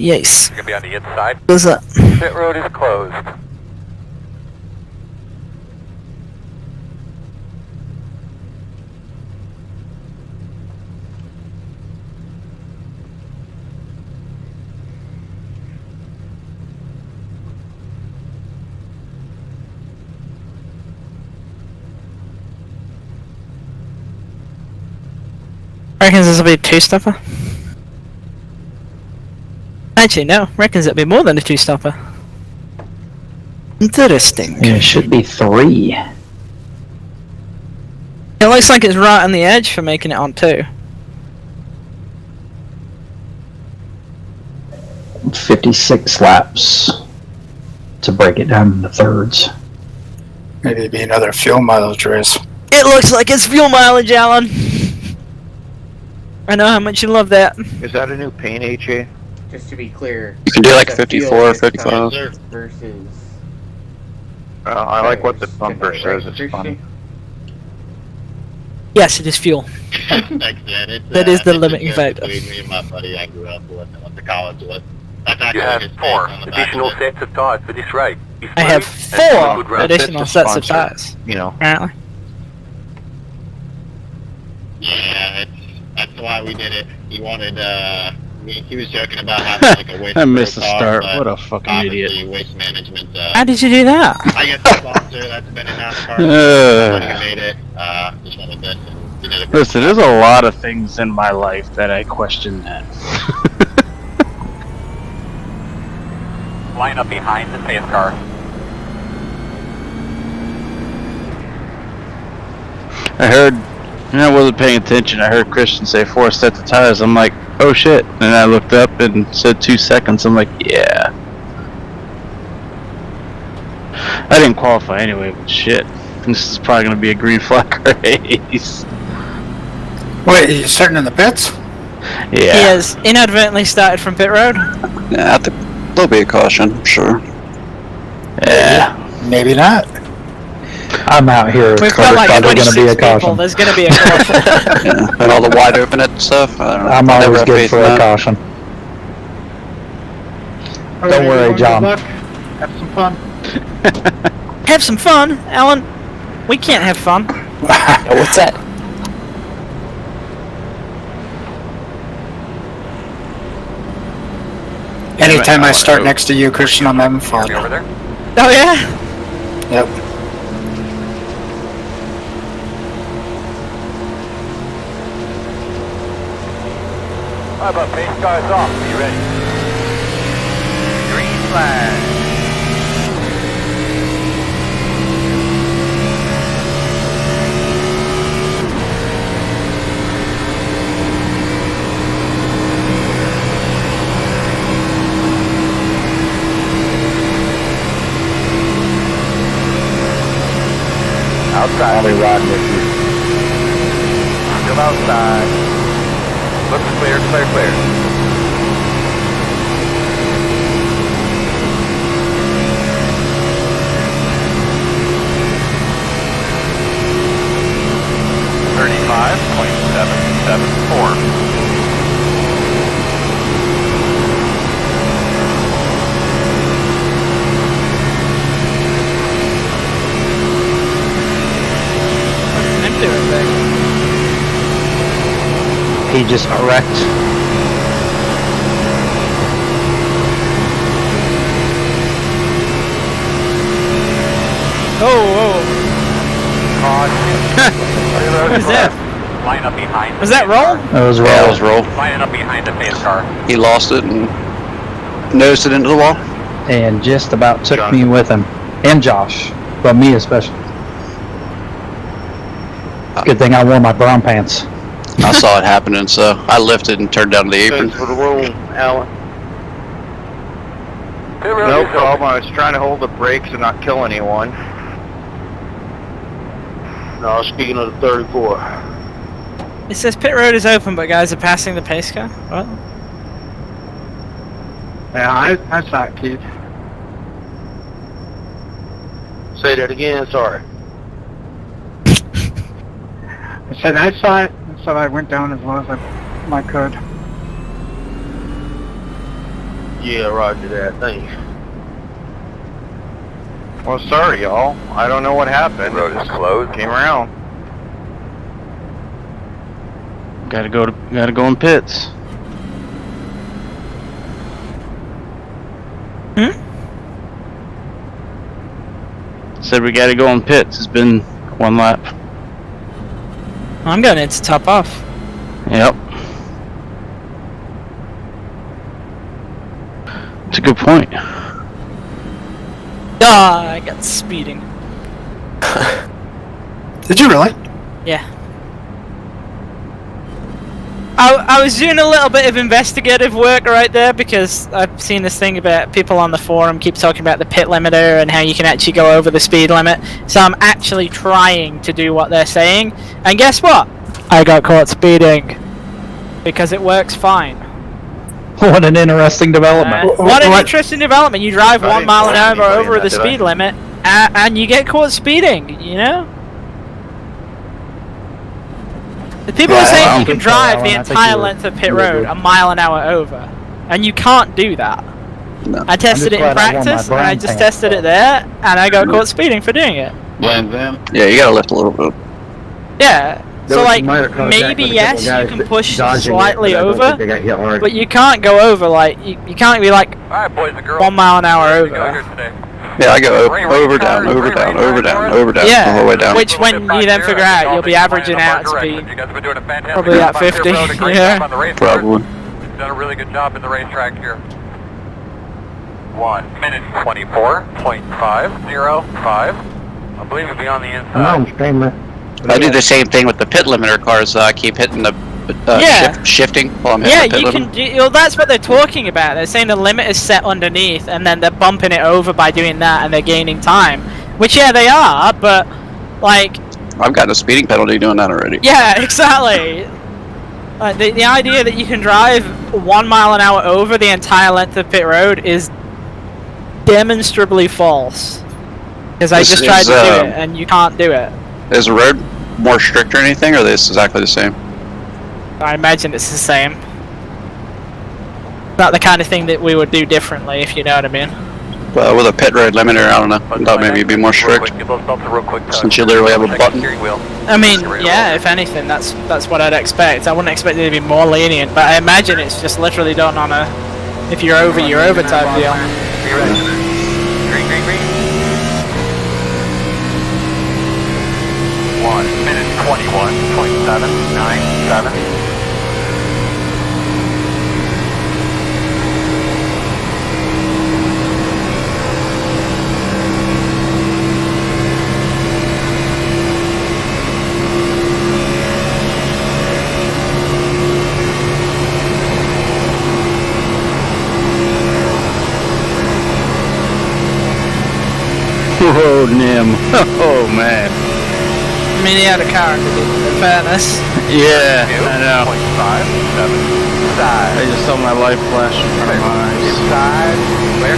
Yes. You're gonna be on the inside. What's up? Pit road is closed. Reckons this will be a two-stopper? Actually, no. Reckons it'll be more than a two-stopper. Interesting. Yeah, it should be 3. It looks like it's right on the edge for making it on 2. 56 laps to break it down into thirds. Maybe it'd be another fuel mileage race. It looks like it's fuel mileage, Alan. I know how much you love that. Is that a new paint, HA? Just to be clear, You can do like the 54 fuel or 55. versus. I like what the bumper says. It's Christian? funny. Yes, it is fuel. That is the limiting factor. Between me and my buddy I grew up with and went to college with. That's You actually have his 4 face on the back additional of it. sets of tires for this race. I have 4 additional It's a sets of sponsor, tires. You know. Apparently. Yeah, that's why we did it. He wanted, he was joking about having like a waste I missed the car, start. but What a fucking obviously idiot. Waste management, How did you do that? I guess the sponsor that's been in NASCAR. He made it, just wanted this and he did a great Listen, there's a lot of things in my life that I question that. Line up behind the pace car. I heard, and I wasn't paying attention, I heard Christian say 4 sets of tires. I'm like, oh shit. And I looked up and said 2 seconds. I'm like, yeah. I didn't qualify anyway, but shit. This is probably going to be a green flag race. Wait, you starting in the pits? He Yeah. has inadvertently started from pit road. Yeah, I think there'll be a caution, I'm sure. Yeah. Maybe not. I'm out here. We've There's got like probably going to be 26 a people. caution. There's going to be a caution. Yeah. And all the wide open and stuff. I don't know. I'm I never always have good faith for in a that. caution. Don't worry, John. Have some fun. Have some fun, Alan. We can't have fun. What's that? Anytime I start next to you, Christian, I'm having fun. You over there? Oh yeah? Yep. How about pace cars off? Are you ready? Green flag. Outside. I'll be riding with you. Still outside. Looks clear, clear, clear. .774. I'm doing back. He just wrecked. Oh, What is that? Line up behind. Was that roll? It was Yeah, it roll. was roll. Line up behind the pace car. He lost it and nosed it into the wall. And just about took me with him. And Josh. But me especially. Good thing I wore my brown pants. I saw it happening, so I lifted and turned down the apron. Thanks for the roll, Alan. Pit road No is open. problem. I was trying to hold the brakes and not kill anyone. No, speaking of the 34. It says pit road is open, but guys are passing the pace car. What? Yeah, I saw it, Keith. Say that again, sorry. I said I saw it, so I went down as low as I could. Yeah, roger that. Thanks. Well, sorry, y'all. I don't know what happened. Road is closed. Came around. Gotta go in pits. Said we gotta go in pits. It's been one lap. I'm going into top off. Yep. It's a good point. Ah, I got speeding. Did you really? Yeah. I was doing a little bit of investigative work right there because I've seen this thing about people on the forum keep talking about the pit limiter and how you can actually go over the speed limit. So I'm actually trying to do what they're saying. And guess what? I got caught speeding. Because it works fine. What an interesting development. What an What? interesting development. You drive I 1 didn't mile an call hour anybody over in the that, did I? speed limit and you get caught speeding, you know? The people are saying you can drive the entire length of pit road a mile an hour over, and you can't do that. No. I tested it in practice, and I just tested it there, and I got caught speeding for doing it. Yeah, you gotta lift a little bit. Yeah, so like, maybe yes, you can push slightly over, but you can't go over, like, you can't be like Alright, boys and girls. 1 mile an hour We go here over. today. Yeah, I go over, down, over, down, over, down, over, down, the whole way Yeah, down. which when you then figure out, you'll be averaging out to be You guys have been doing a fantastic probably job at out there, 50, bro. A great yeah. job on the race Probably. You've done a really good job in the racetrack here. 1 minute 24.505. I believe it'll be on the inside. I do the same thing with the pit limiter cars. I keep hitting the Yeah. shifting while I'm Yeah, hitting the you pit can. limiter. Well, that's what they're talking about. They're saying the limit is set underneath, and then they're bumping it over by doing that, and they're gaining time. Which, yeah, they are, but like, I've gotten a speeding penalty doing that already. yeah, exactly. The idea that you can drive 1 mile an hour over the entire length of pit road is demonstrably false. Because I This just tried is, to do it, and you can't do it. Is the road more strict or anything, or are they exactly the same? I imagine it's the same. Not the kind of thing that we would do differently, if you know what I mean. Well, with a pit road limiter, I don't know. I thought maybe it'd be more strict. Since you literally have a button. I mean, yeah, if anything, that's what I'd expect. I wouldn't expect it to be more lenient, but I imagine it's just literally done on a if you're over type deal. Green, green, green. 1 minute 21.797. Oh, Nim. Oh, man. I mean, he had a car, in fairness. Yeah, I know. 0.57. Inside. I just saw my life flash in front of my eyes. Inside. Where?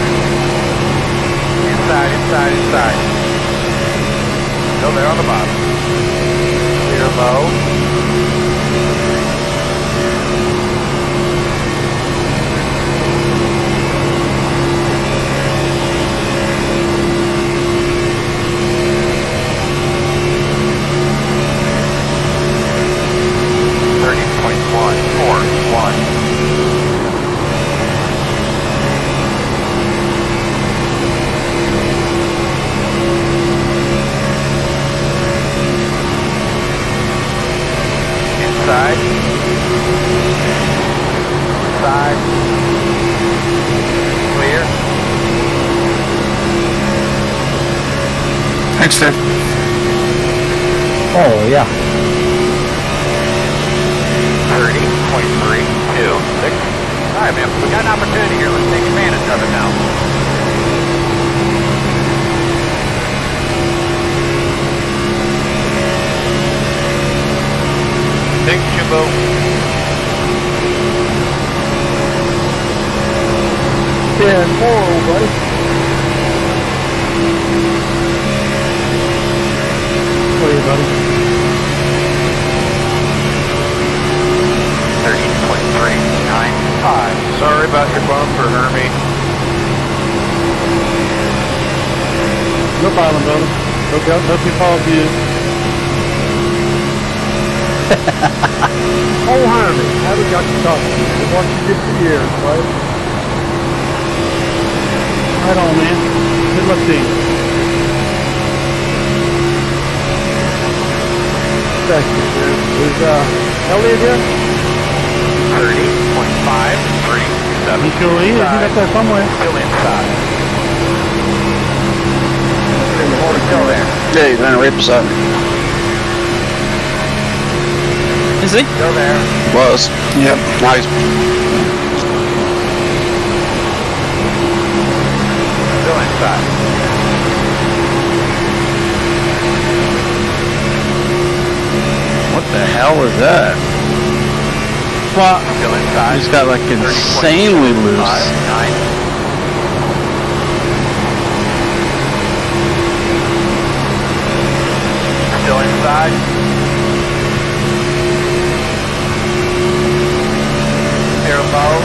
Inside. Still there on the bottom. Clear low. Side. Clear. Thanks, Dave. Oh, yeah. 30.326. Alright, man, we got an opportunity here. Let's take advantage of it now. Thanks, Jimbo. Yeah, more, buddy. How are you, buddy? 30.395. Sorry about your bumper, Hermie. No problem, brother. Hope you fall good. Oh, Harvey, haven't got to talk to you. I've watched you 50 years, right? Right on, man. Good luck to you. Thank you, man. Is, Elliot here? 30.5, 3, 7. He sure is. He's up there somewhere. Still inside. Still there. Yeah, he's running right beside me. Is he? Still there. Was. Yep. Now he's. Still inside. What the hell was that? What? Still inside. He just got like insanely 5, loose. 9. Still inside. Zero low.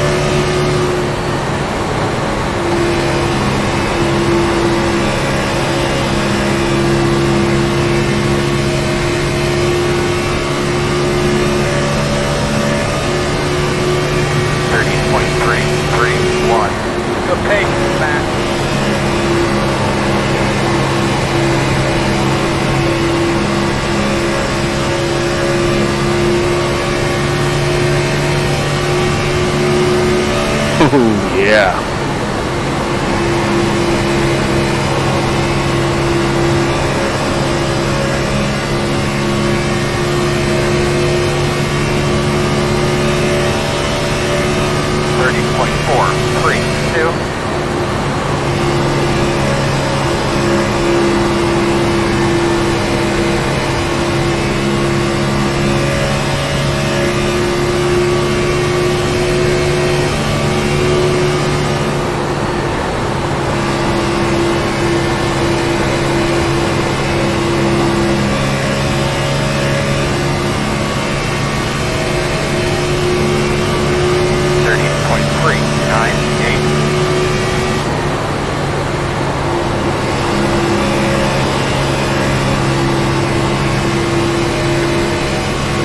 Okay, Matt. Oh, yeah.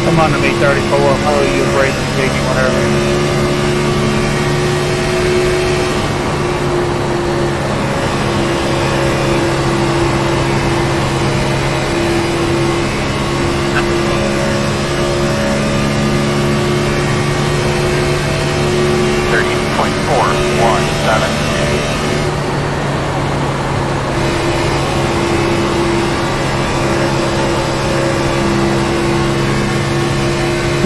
Come on to me, 34. I'll owe you a break and take you whatever.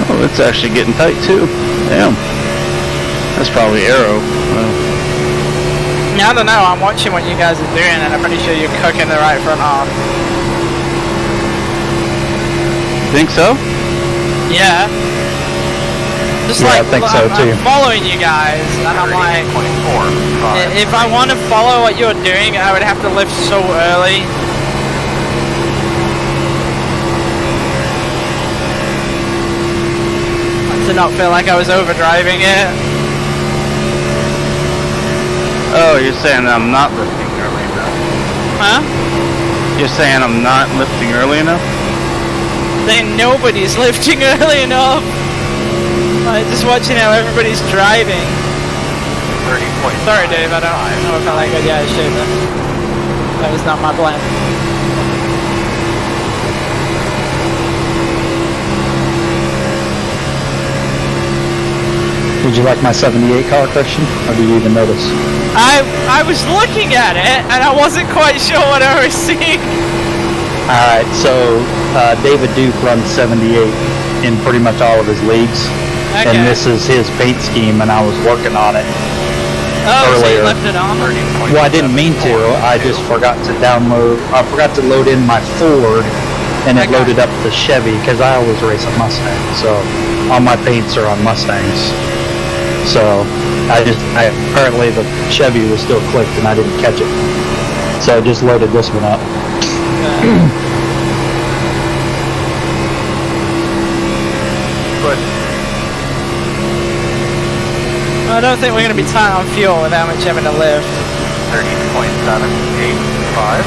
Oh, it's actually getting tight too. Damn. That's probably arrow. Yeah, I don't know. I'm watching what you guys are doing, and I'm pretty sure you're cooking the right front off. Think so? Yeah. Just Yeah, like I think so, I'm too. following you guys, and I'm like, if I want to follow what you're doing, I would have to lift so early. To not feel like I was overdriving it. Oh, you're saying I'm not lifting early enough. Huh? You're saying I'm not lifting early enough? Then nobody's lifting early enough. Like, just watching how everybody's driving. 30.5. Sorry, Dave, I don't know if I like it. Yeah, I should. That was not my plan. Did you like my 78 car, Christian? Or did you even notice? I was looking at it, and I wasn't quite sure what I was seeing. Alright, so David Duke runs 78 in pretty much all of his leagues. Okay. And this is his paint scheme, and I was working on it Oh, so you earlier. left it on? Well, I didn't mean to. I just forgot to forgot to load in my Ford, and it Okay. loaded up the Chevy, because I always race a Mustang. So all my paints are on Mustangs. So apparently the Chevy was still clicked, and I didn't catch it. So I just loaded this one up. But I don't think we're going to be tight on fuel with how much having to lift. 30.785.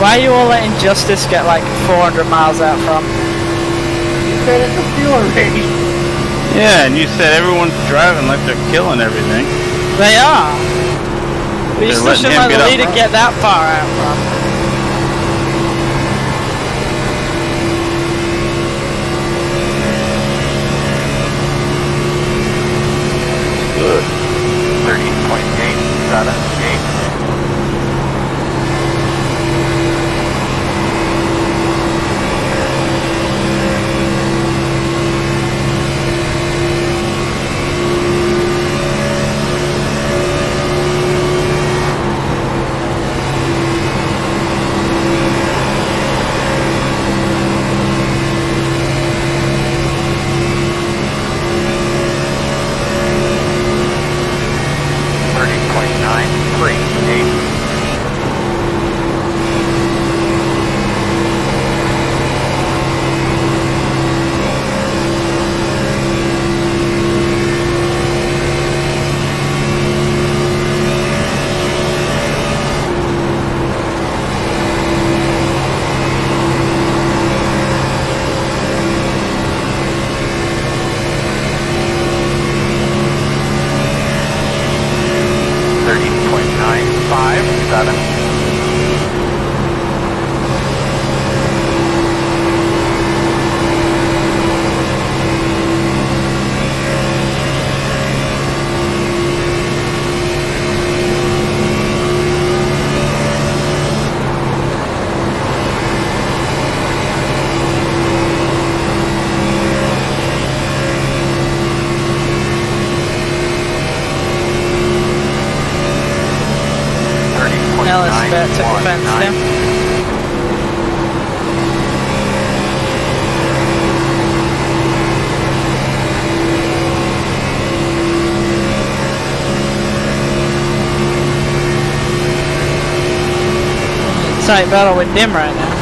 Why are you all letting Justice get like 400 miles out from? You said it's a fuel race. Yeah, and you said everyone's driving like they're killing everything. They are. But you They're still letting shouldn't him let the get up leader front. get that far out from. Good. 30.878. That took offense to. Tight battle with Dim right now.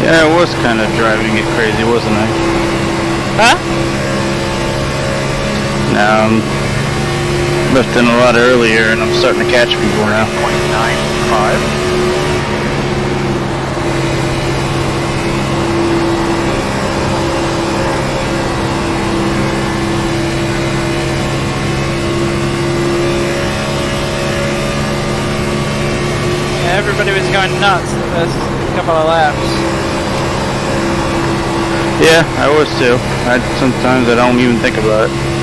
Yeah, I was kind of driving it crazy, wasn't I? Huh? Now I'm lifting a lot earlier and I'm starting to catch people now. 0.95. Everybody was going nuts the first couple of laps. Yeah, I was too. Sometimes I don't even think about it.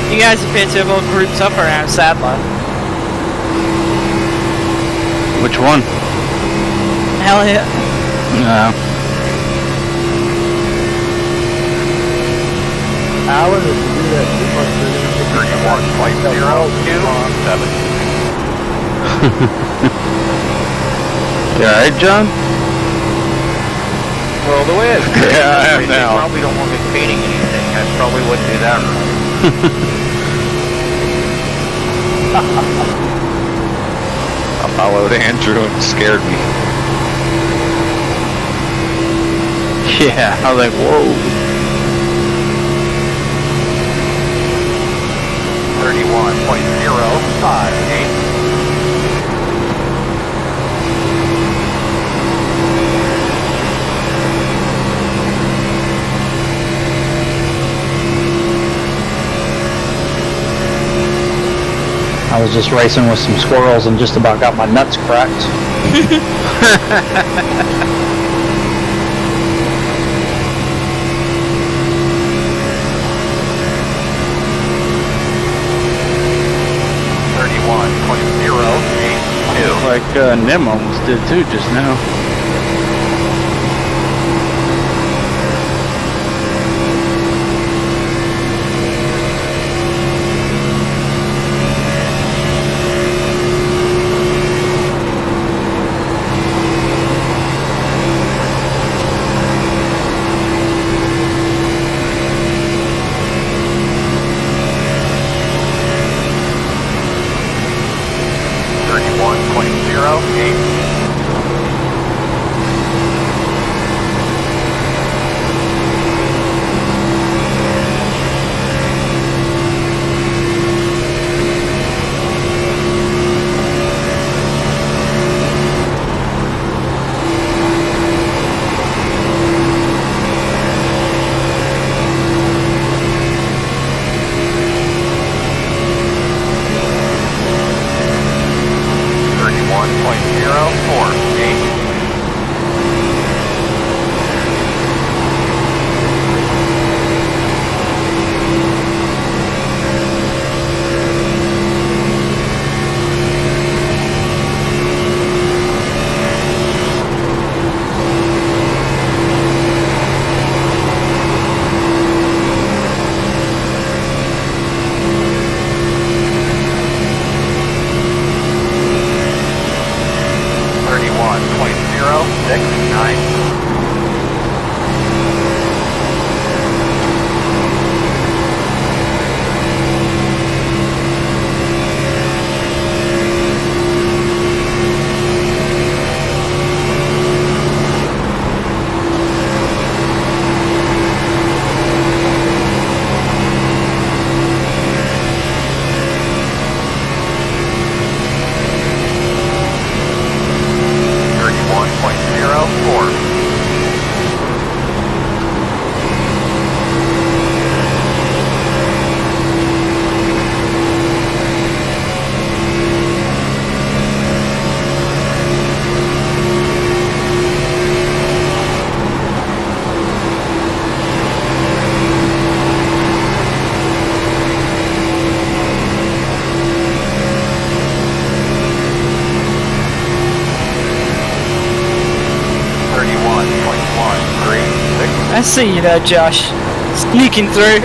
You guys appear to have all grouped up around Sadler. Which one? Hell yeah. No. Alan, if you do that too much, they're gonna take 31.027. You alright, John? Well, the way it's Yeah, I am they now. probably don't want me painting anything. I probably wouldn't do that right. I followed Andrew and scared me. Yeah, I was like, whoa. 31.058. I was just racing with some squirrels and just about got my nuts cracked. Like Nim almost did too just now. I see you there, Josh. Sneaking through.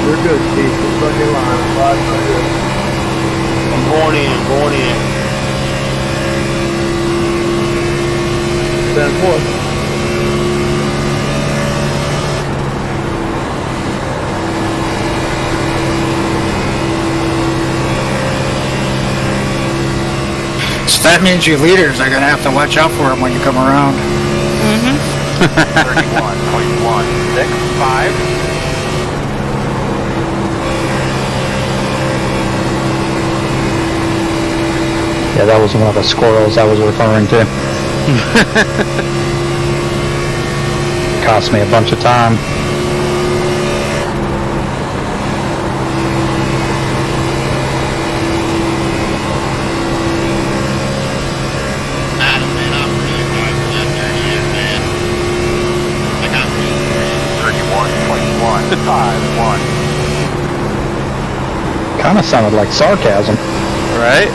You're good, Steve. Just run your line. I'm riding right here. I'm going in. 10-4. So that means you leaders are gonna have to watch out for him when you come around. 31.165. Yeah, that was one of the squirrels I was referring to. Cost me a bunch of time. Adam, man, I'm really sorry for that 30 man. I got me. 31.151. Kind of sounded like sarcasm. Right?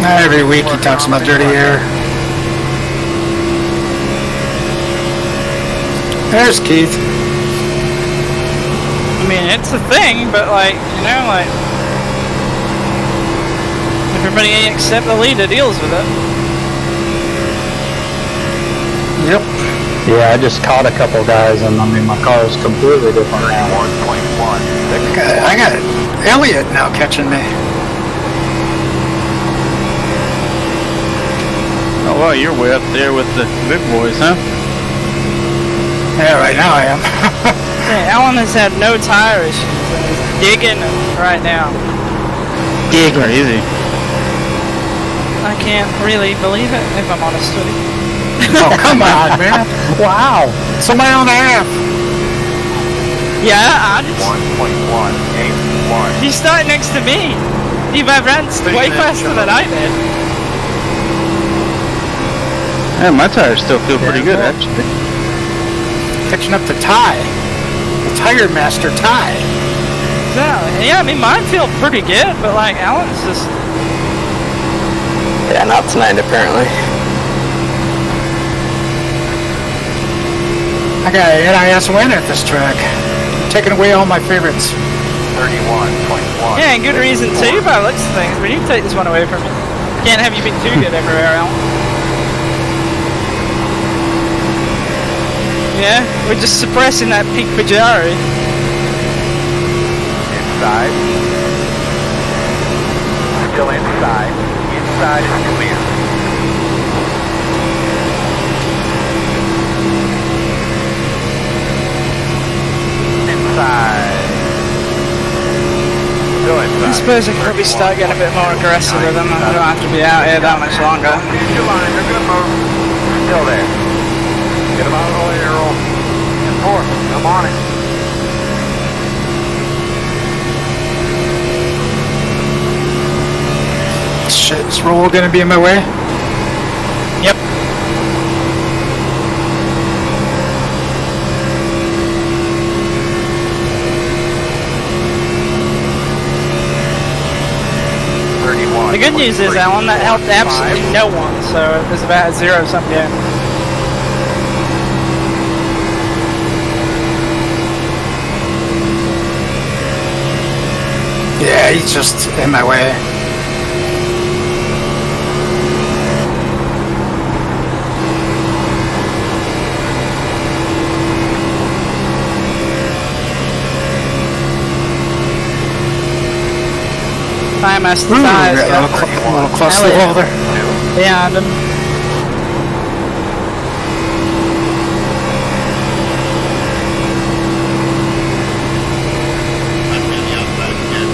Every week he talks about dirty air. There's Keith. I mean, it's a thing, but like, you know, like, everybody except the leader deals with it. Yep. Yeah, I just caught a couple guys, and I mean, my car is completely different now. 31.1. I got Elliot now catching me. Oh, wow, you're way up there with the big boys, huh? Yeah, right now I am. Yeah, Alan has had no tire issues and he's digging right now. Crazy. I can't really believe it, if I'm honest with you. Oh, come on, man. Wow. It's a mile and a half. Yeah, I just... 1.181. You start next to me. You ran way faster than I did. Yeah, my tires still feel pretty good, actually. Catching up to Ty. The Tire Master Ty. So, yeah, I mean, mine feel pretty good, but like, Alan's just... Yeah, not tonight apparently. I got an NIS win at this track. Taking away all my favorites. 31.1. Yeah, and good reason too, by the looks of things, but you take this one away from me. Can't have you be too good everywhere, Alan. Yeah, we're just suppressing that peak Pajari. Inside. Still inside. Inside is clear. Inside. Still inside. I suppose I could probably start getting a bit more aggressive with them. I don't have to be out here that much longer. Use your line. They're good move. Still there. Get them out of the way, Earl. Four. I'm on it. Shit, is Roll gonna be in my way? Yep. The good news is, Alan, that helped absolutely no one, so it was about a 0-sum game. Yeah, he's just in my way. Time has to Ooh, tie. got a little close to the wall there. Behind him. I'm really outside again.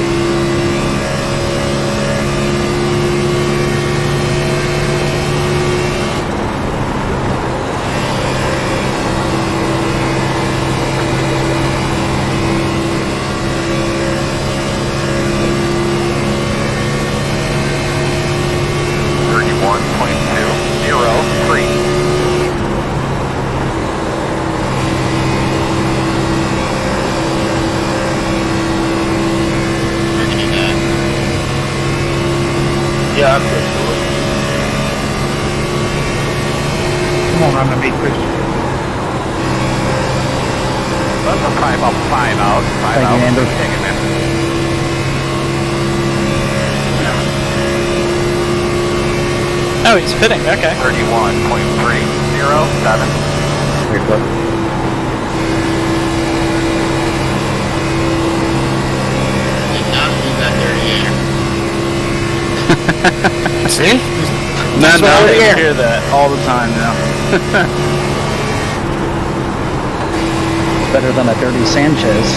Yeah, I'm good. Come on, I'm gonna meet Christian. Probably about 5 out. 5 Thank out. you, Andrew. Take it, man. Oh, he's pitting. Okay. 31.307. Did not leave that dirty air. See? No, That's no, what I I hear. hear that all the time now. Better than a dirty Sanchez.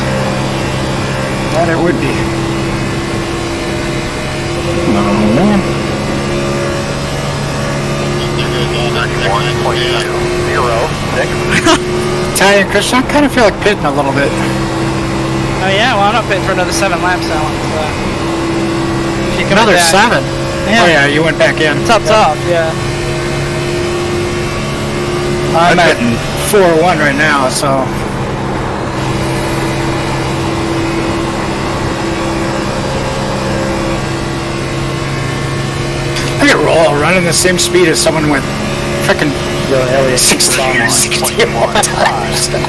That it would be. Oh, man. Italian Christian, I kind of feel like pitting a little bit. Oh yeah, well I'm not pitting for another 7 laps, Alan. So. If you come Another back- 7? Yeah. Oh yeah, you went back in. Top, yeah. I'm at 4-1 right now, so... Look at Roll running the same speed as someone with frickin' Yo, Elliot, 60 or 61 tires. To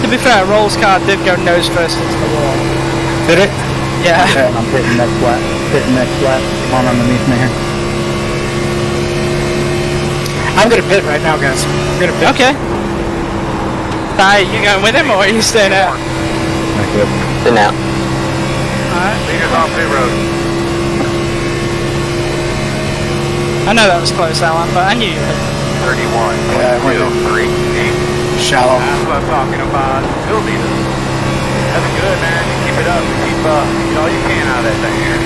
be fair, Roll's car did go nose first into the wall. Did it? Yeah. And I'm hitting next flat. Hitting next flat. Come on underneath me here. I'm gonna pit right now, guys. I'm gonna pit. Okay. Ty, you going with him or are you staying out? Sitting out. Alright. Leaders on pit road. I know that was close, Alan, but I knew you would. 31.238. Shallow. That's what I'm talking about. Still leaders. That's good, man. You keep it up. You keep get all you can out of that thing here.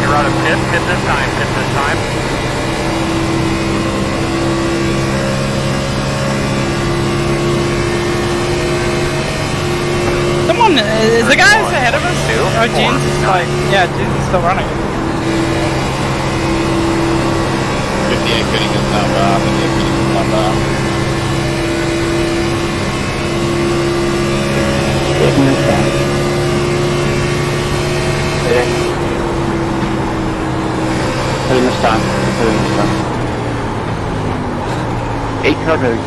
You're out of pit. Pit this time. Pit this time. Someone, is the guy ahead of us? Two, Oh, four, Jeans is like, yeah, Jeans is still running. 58 fitting is not bad. 58 fitting is not bad. Taking this back. Hitting this time. Hitting this time. 8 car heading.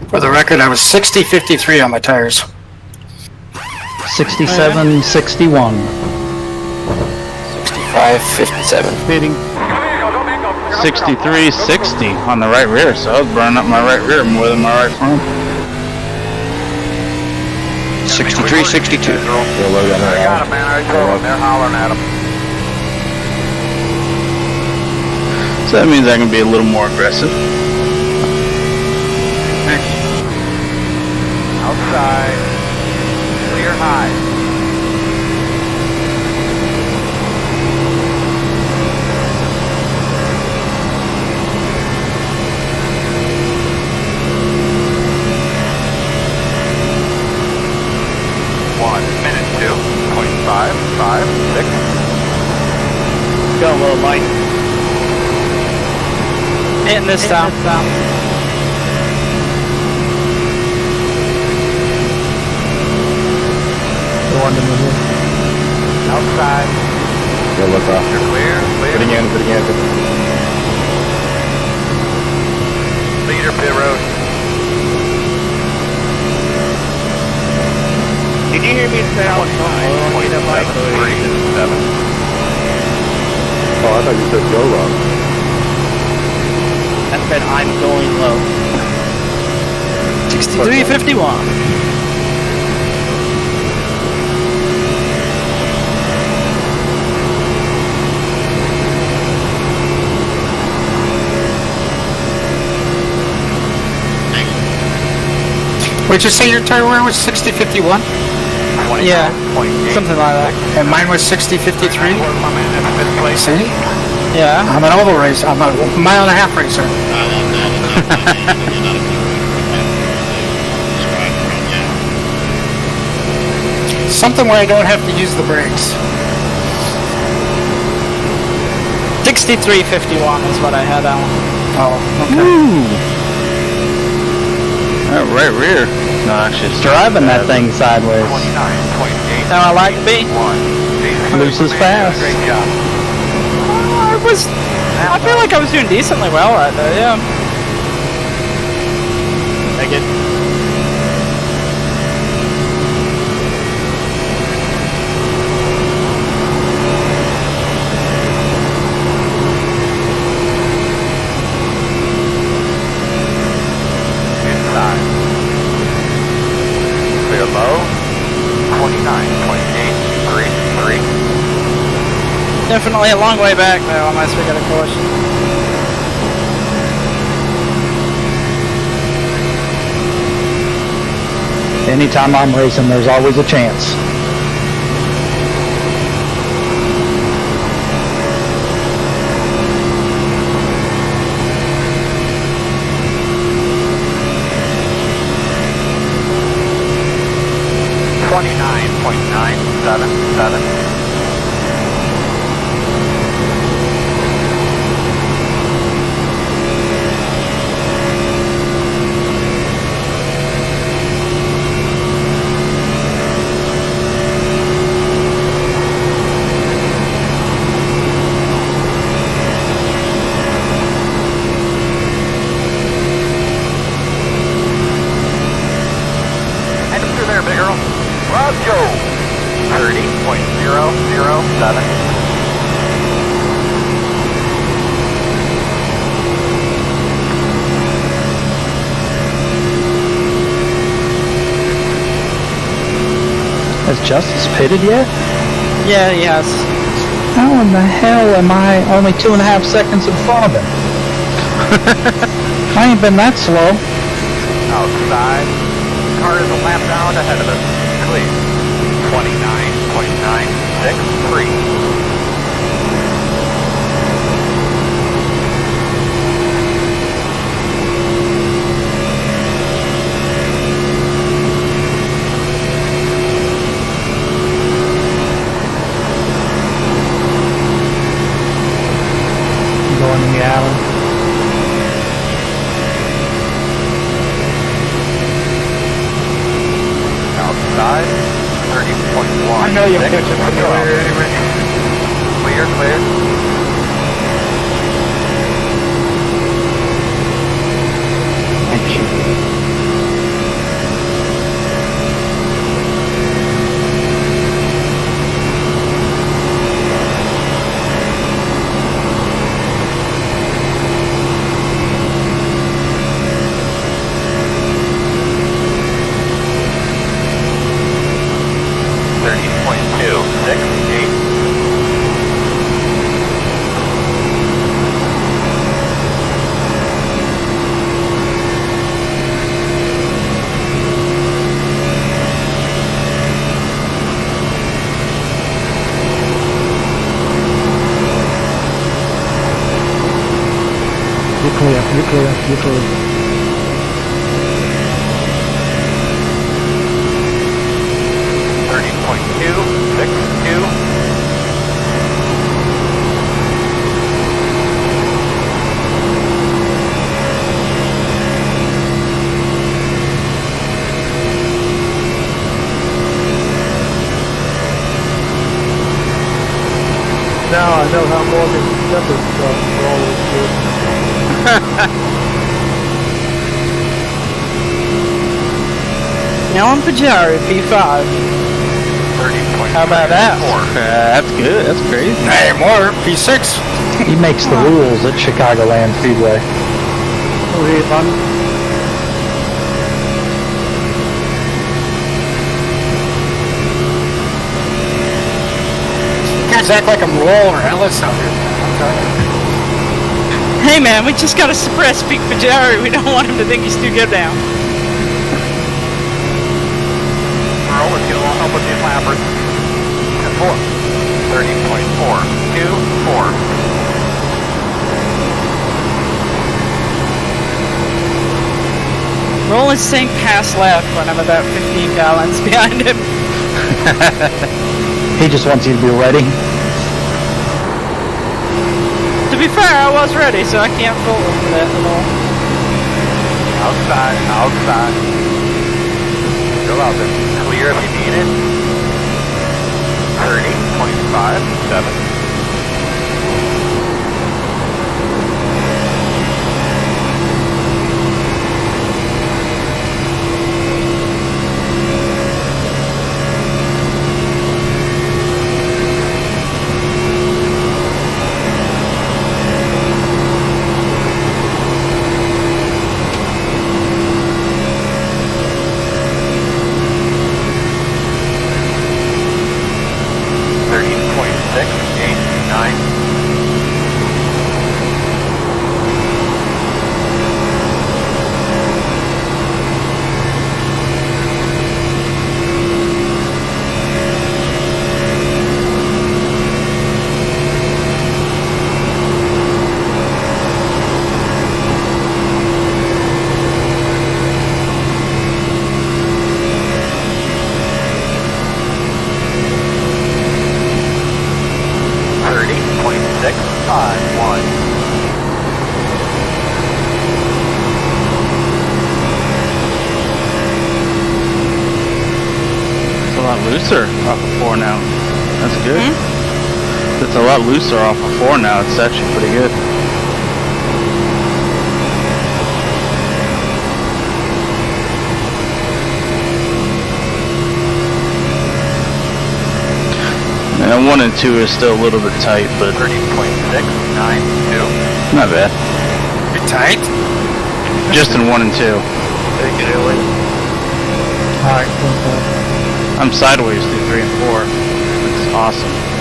For the record, I was 60-53 on my tires. 67, 61. 65-57. Hitting 63-60 on the right rear, so I was burning up my right rear more than my right front. 63-62. I got him, man. I told him. They're hollering at him. So that means I can be a little more aggressive. Outside. Clear high. Minute 2.556. Go, little Mike. Hitting this down. Outside. Go look off. You're clear. Putting in. Leader pit road. Did you hear me say I was outside? 3.7. Oh, I thought you said go wrong. I said I'm going low. 63-51. What'd you say your tire wear was 60-51? Yeah. 29.8. Something like that. And mine was 60:53. See? Yeah. I'm an oval racer. I'm a mile and a half racer. Something where I don't have to use the brakes. 63:51 is what I had on. Oh, okay. Ooh. That right rear. No, actually, it's Driving that thing sideways. 29.8. How I like to be. Loose as fast. Great job. I feel like I was doing decently well right there, yeah. Take it. Inside. Clear low. 29.833. Definitely a long way back though, unless we get a caution. Anytime I'm racing, there's always a chance. .977. Head through there, big girl. Let's go. 30.007. Has Justice pitted yet? Yeah, yes. How in the hell am I only 2.5 seconds in front of him? I ain't been that slow. Outside. Car is a lap down ahead of us. Clear. 29.963. Going in the alley. Outside. 30.1. I know you'll catch it from there anyway. Clear, clear. Thank you. You're clear. 30.262. Now I know how Morgan Shepherd stuff for all those kids. Now I'm Pajari, P5. 30.2. How about that? That's good. That's crazy. Hey, more P6. He makes the rules at Chicagoland Speedway. Oh, hey, man. Guys act like I'm Roll or Ellis out here. Hey man, we just gotta suppress Peak Pajari. We don't want him to think he's too good now. Earl, let's get a little help with these lappers. 4. 30.424. Roll his sink pass left when I'm about 15 gallons behind him. He just wants you to be ready. To be fair, I was ready, so I can't fault him for that at all. Outside, outside. Go out there. Clear if you need it. 30.57. Looser off of 4 now. That's good. It's a lot looser off of 4 now. It's actually pretty good. And 1 and 2 is still a little bit tight, but 30.692. not bad. You're tight? Just in 1 and 2. Take it away. Alright, I'm sideways through 3 and 4. It's awesome.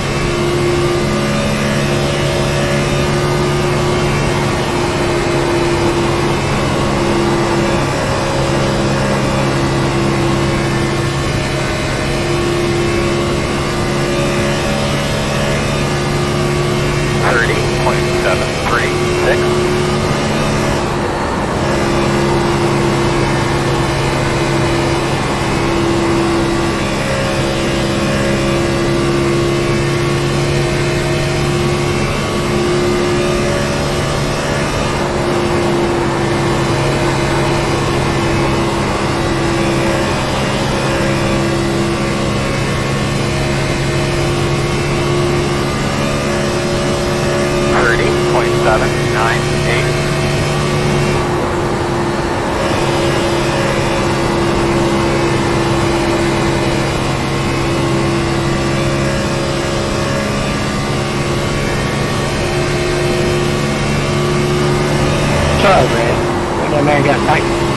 Sorry, man. That man got tight.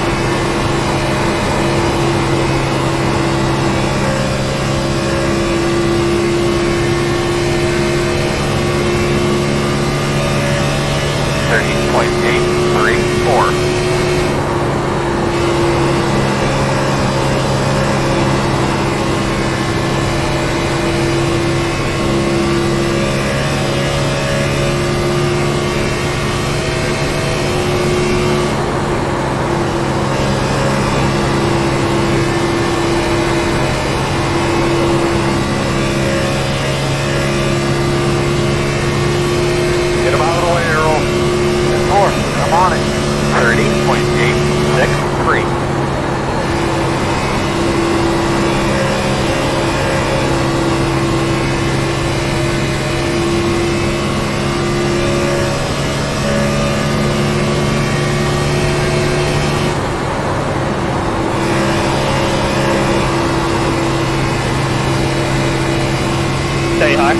Stay high.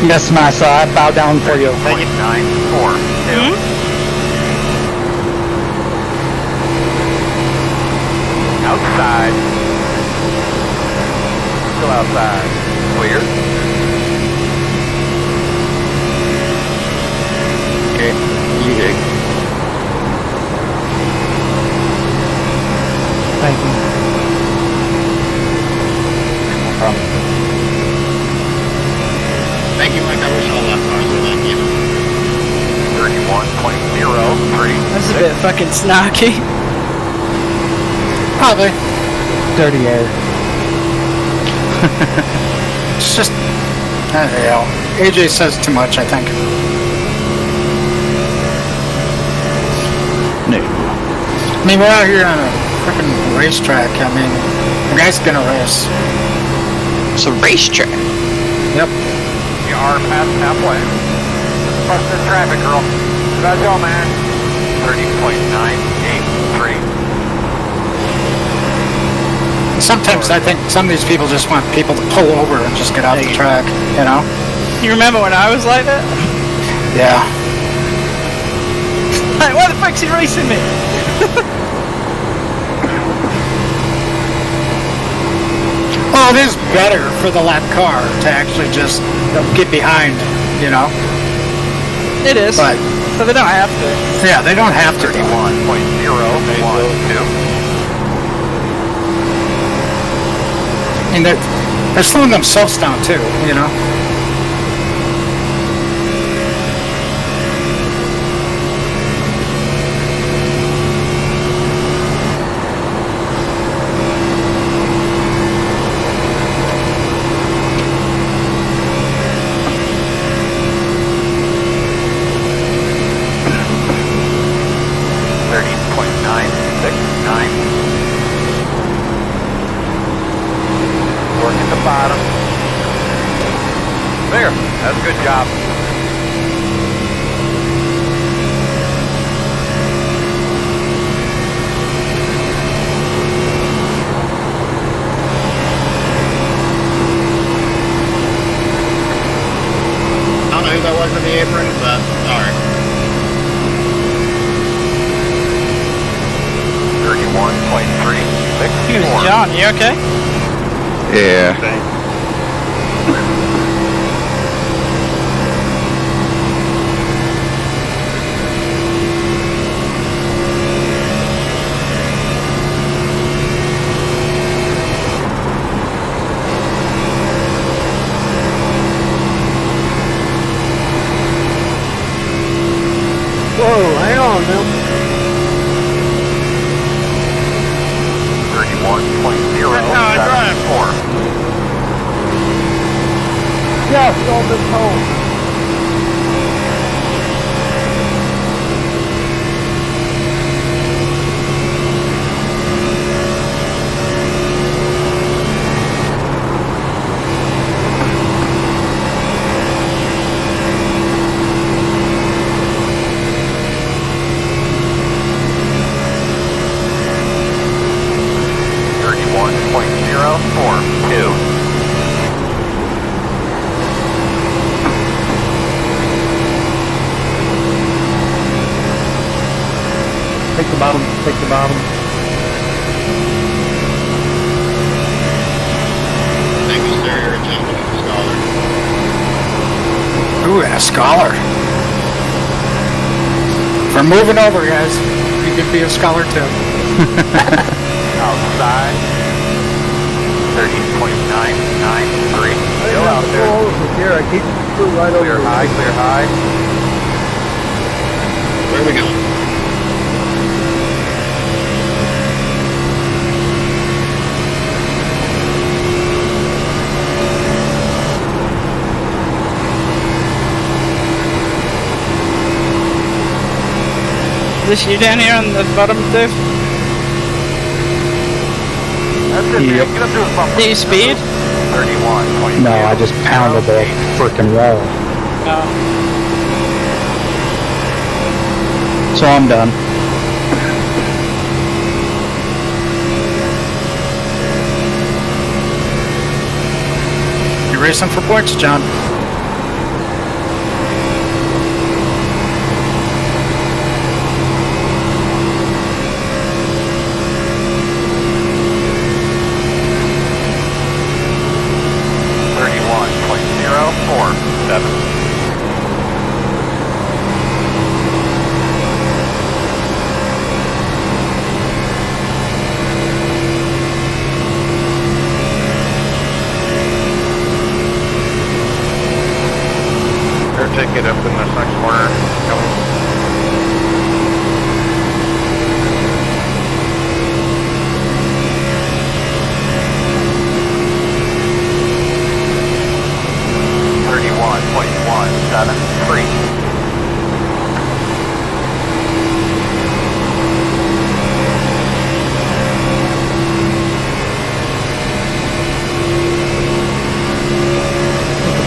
yes, Massa, I bow down for you. Thank you. 942. Outside. Still outside. Clear. Okay. You dig. Thank you. That's a bit fucking snarky. Probably. Dirty air. It's just, AJ says too much, I think. No. I mean, we're out here on a freaking racetrack. I mean, the guy's gonna race. It's a racetrack. Yep. You are past halfway. Busted traffic, girl. How's go, man? 30.983. Sometimes I think some of these people just want people to pull over and just get off the track, you know? You remember when I was like that? Yeah. Like, why the fuck's he racing me? Well, it is better for the lap car to actually just get behind, you know? It is. But they don't have to. yeah, they don't have to. 31.012. I mean, they're slowing themselves down too, you know? Working the bottom. There, that's a good job. I don't know who that was in the apron, but sorry. 31.364. He was John, you okay? Yeah. Whoa, hang on now. 31.074. Yes, on this home. Take the bottom, take the bottom. Thank you, sir. You're a gentleman and a scholar. Ooh, and a scholar. If we're moving over, guys, you could be a scholar too. Outside. 30.993. Still out there. Here, I keep the right over. Clear high, clear high. Where are we going? Is this you down here on the bottom, Dave? That's it, Yep. man. Get up to his bumper. Do you speed? 31.0. No, I just pounded the frickin' wall. No. So I'm done. You're racing for points, John. Ticket up in this next corner.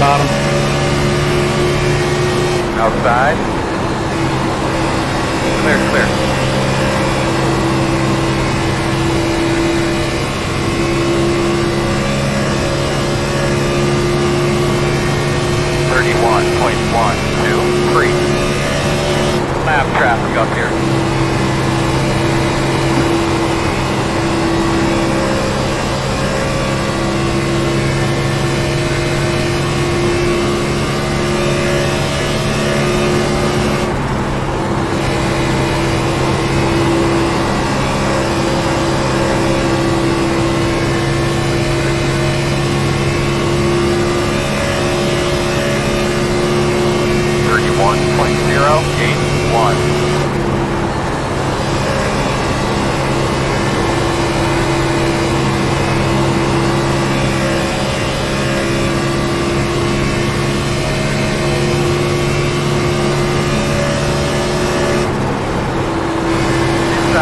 bottom. Outside. Clear, clear. Lap traffic up here.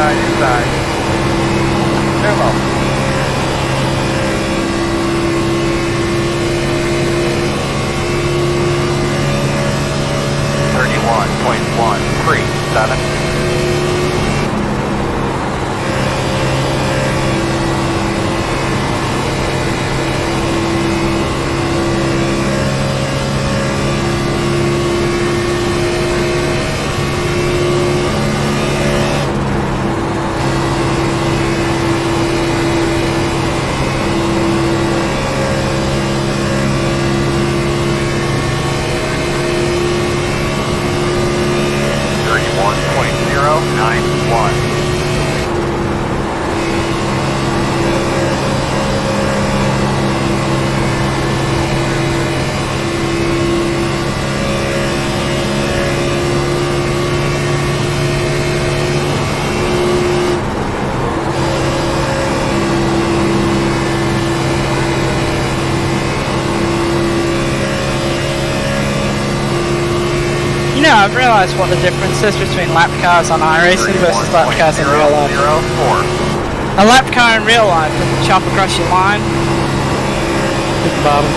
Inside. Turbo. You know, I've realised what the difference is between lap cars on iRacing versus lap cars in real life. A lap car in real life can chop across your line. Hit the bottom.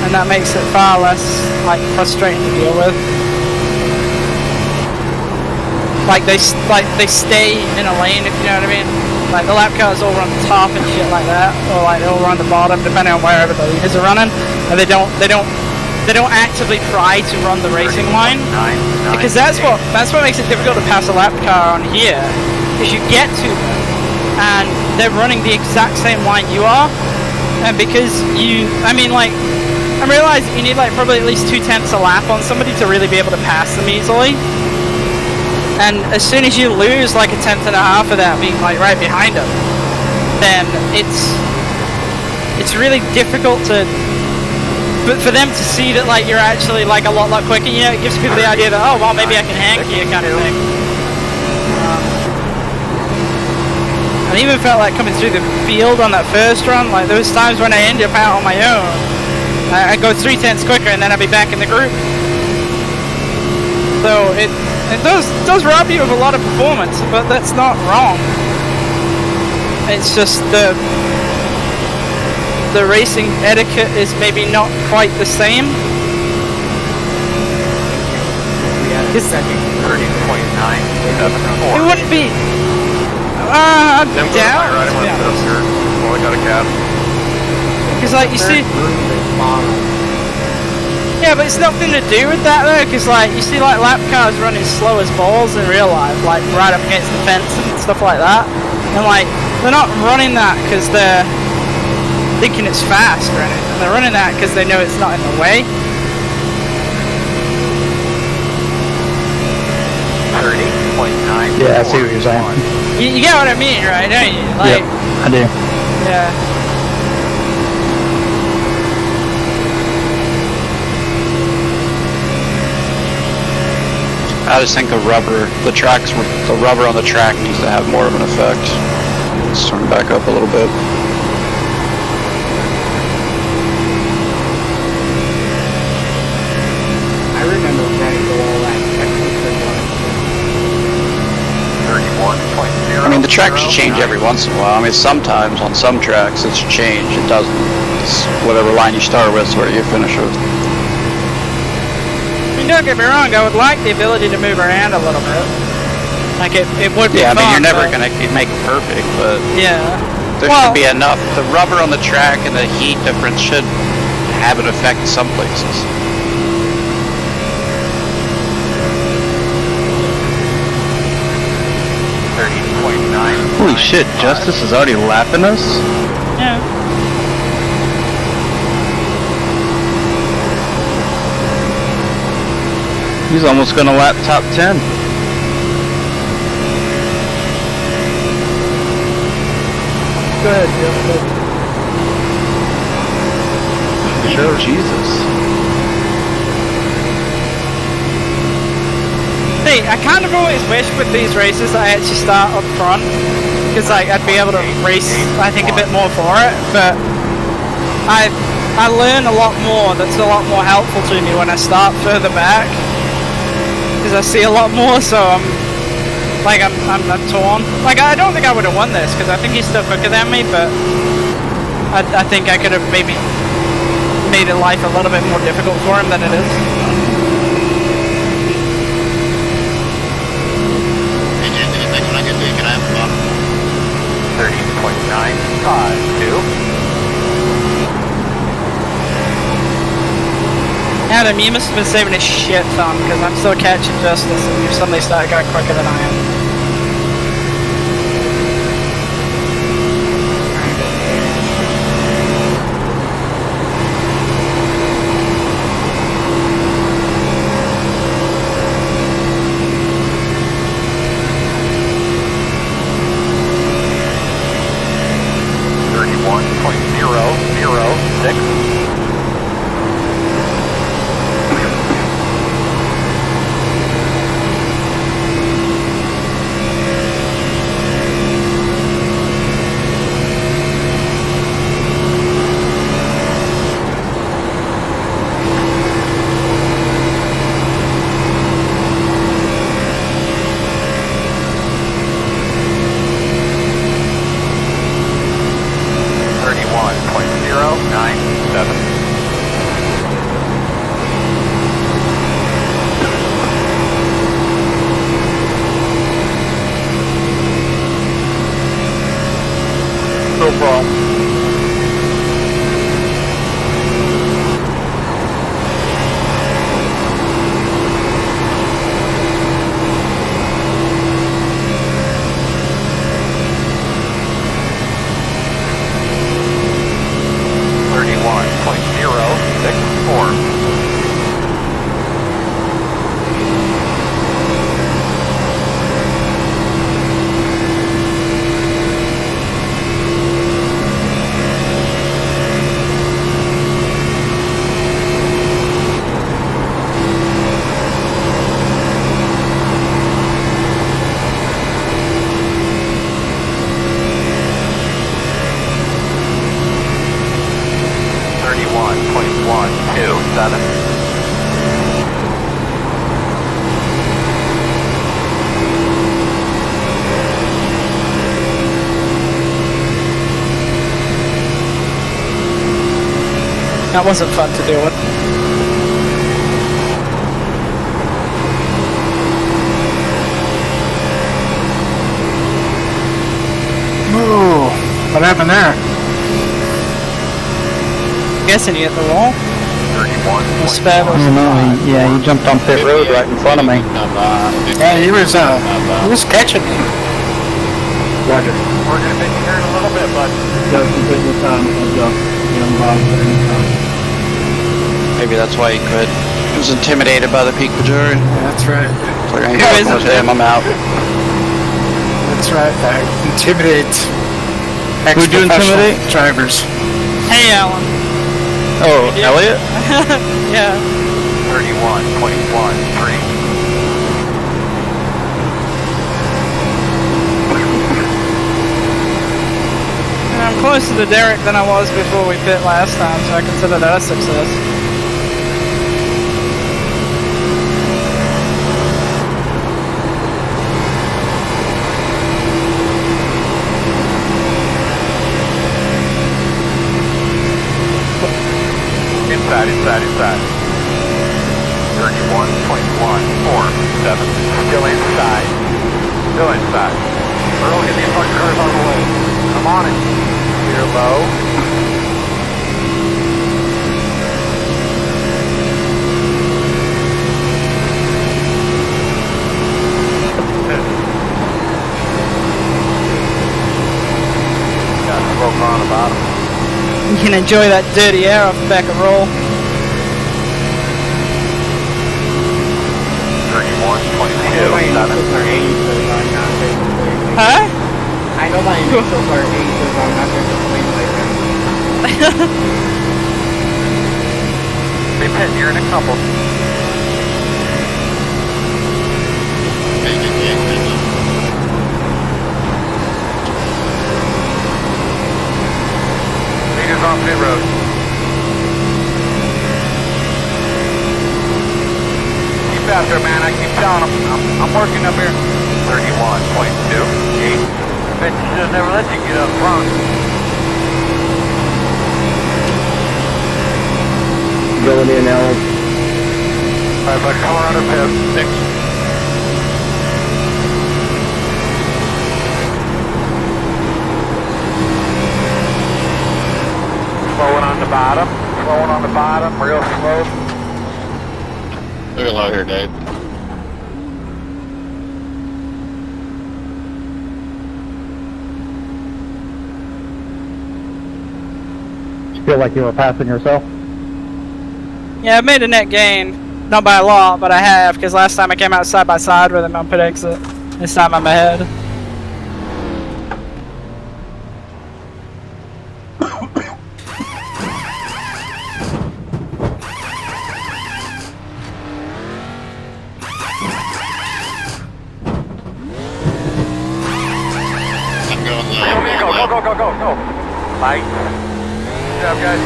And that makes it far less, like, frustrating to deal with. Like they stay in a lane, if you know what I mean. Like the lap cars all run the top and shit like that, or like they'll run the bottom, depending on wherever the leaders are running. And they don't actively try to run the racing line, because that's what makes it difficult to pass a lap car on here. Because you get to them and they're running the exact same line you are, and because I'm realizing you need like probably at least 2/10 a lap on somebody to really be able to pass them easily. And as soon as you lose like 1/10 and a half of that being like right behind them, then it's really difficult but for them to see that like you're actually like a lot quicker. You know, it gives people the idea that, oh well, maybe I can hang here kind of thing. I even felt like coming through the field on that first run, like there was times when I ended up out on my own. I'd go 3/10 quicker and then I'd be back in the group. So it does rob you of a lot of performance, but that's not wrong. It's just the racing etiquette is maybe not quite the same. It's 30.974. It wouldn't be. I'm down. Well, I got a cab. Because like you see. Yeah, but it's nothing to do with that though, because like you see like lap cars running slow as balls in real life, like right up against the fence and stuff like that, and like they're not running that because they're thinking it's fast or anything. They're running that because they know it's not in the way. 30.9. Yeah, I see what you're saying. You get what I mean, right? Don't you? Like, yep, I do. Yeah. I just think the rubber on the track needs to have more of an effect. Let's turn back up a little bit. I remember running the wall line. 31.0. I mean, the tracks change every once in a while. I mean, sometimes on some tracks it's changed. It doesn't. It's whatever line you start with is where you finish with. I mean, don't get me wrong, I would like the ability to move around a little bit. Like, it would be Yeah, I mean, fun, you're never but- gonna make it perfect, but Yeah. there Well- should be enough. The rubber on the track and the heat difference should have an effect in some places. Holy shit, Justice is already lapping us? Yeah. He's almost gonna lap top 10. Go ahead, Jim. Sure, Jesus. See, I kind of always wish with these races that I actually start up front, because like I'd be able to race, I think, a bit more for it. But I learn a lot more. That's a lot more helpful to me when I start further back, because I see a lot more. So I'm torn. Like, I don't think I would have won this because I think he's still quicker than me, but I think I could have maybe made life a little bit more difficult for him than it is. Hey, Jason, you think when I get to you, can I have fun? 30.952. Adam, you must have been saving a shit ton because I'm still catching Justice and you've suddenly started going quicker than I am. No problem. That wasn't fun to deal with. Ooh, what happened there? Guessing you hit the wall. The spare I was don't know. He jumped on pit road right in front of me. Yeah, he was catching me. Roger. We're gonna be here in a little bit, bud. Justin, put your time. Maybe that's why he quit. He was intimidated by the peak majority. That's right. It's like, I ain't Who fucking is with it? him, I'm out. That's right. Intimidate. Who'd you ex-professional intimidate? Drivers. Hey, Alan. Oh, Elliot? Yeah. 31.13. I'm closer to Derek than I was before we pit last time, so I consider that a success. Inside, inside, inside. 31.147. Still inside. Still inside. Earl, get these fucking cars on the way. Come on it. Clear low. Got smoke on the bottom. You can enjoy that dirty air off the back of roll. 31.2. Huh? I know my initials are aces, I'm not going to complain later. Be pit here in a couple. Meters on pit road. Keep after, man. I keep telling him. I'm working up here. 31.28. Bet you should never let you get up front. Going in now. Alright, but come around the pit. 6. Slowing on the bottom. Slowing on the bottom. Real slow. Look at low here, Dave. Feel like you were passing yourself? Yeah, I've made a net gain. Not by a lot, but I have, because last time I came out side by side with him on pit exit. This time I'm ahead. I'm going low. Go. Light. Good job, guys.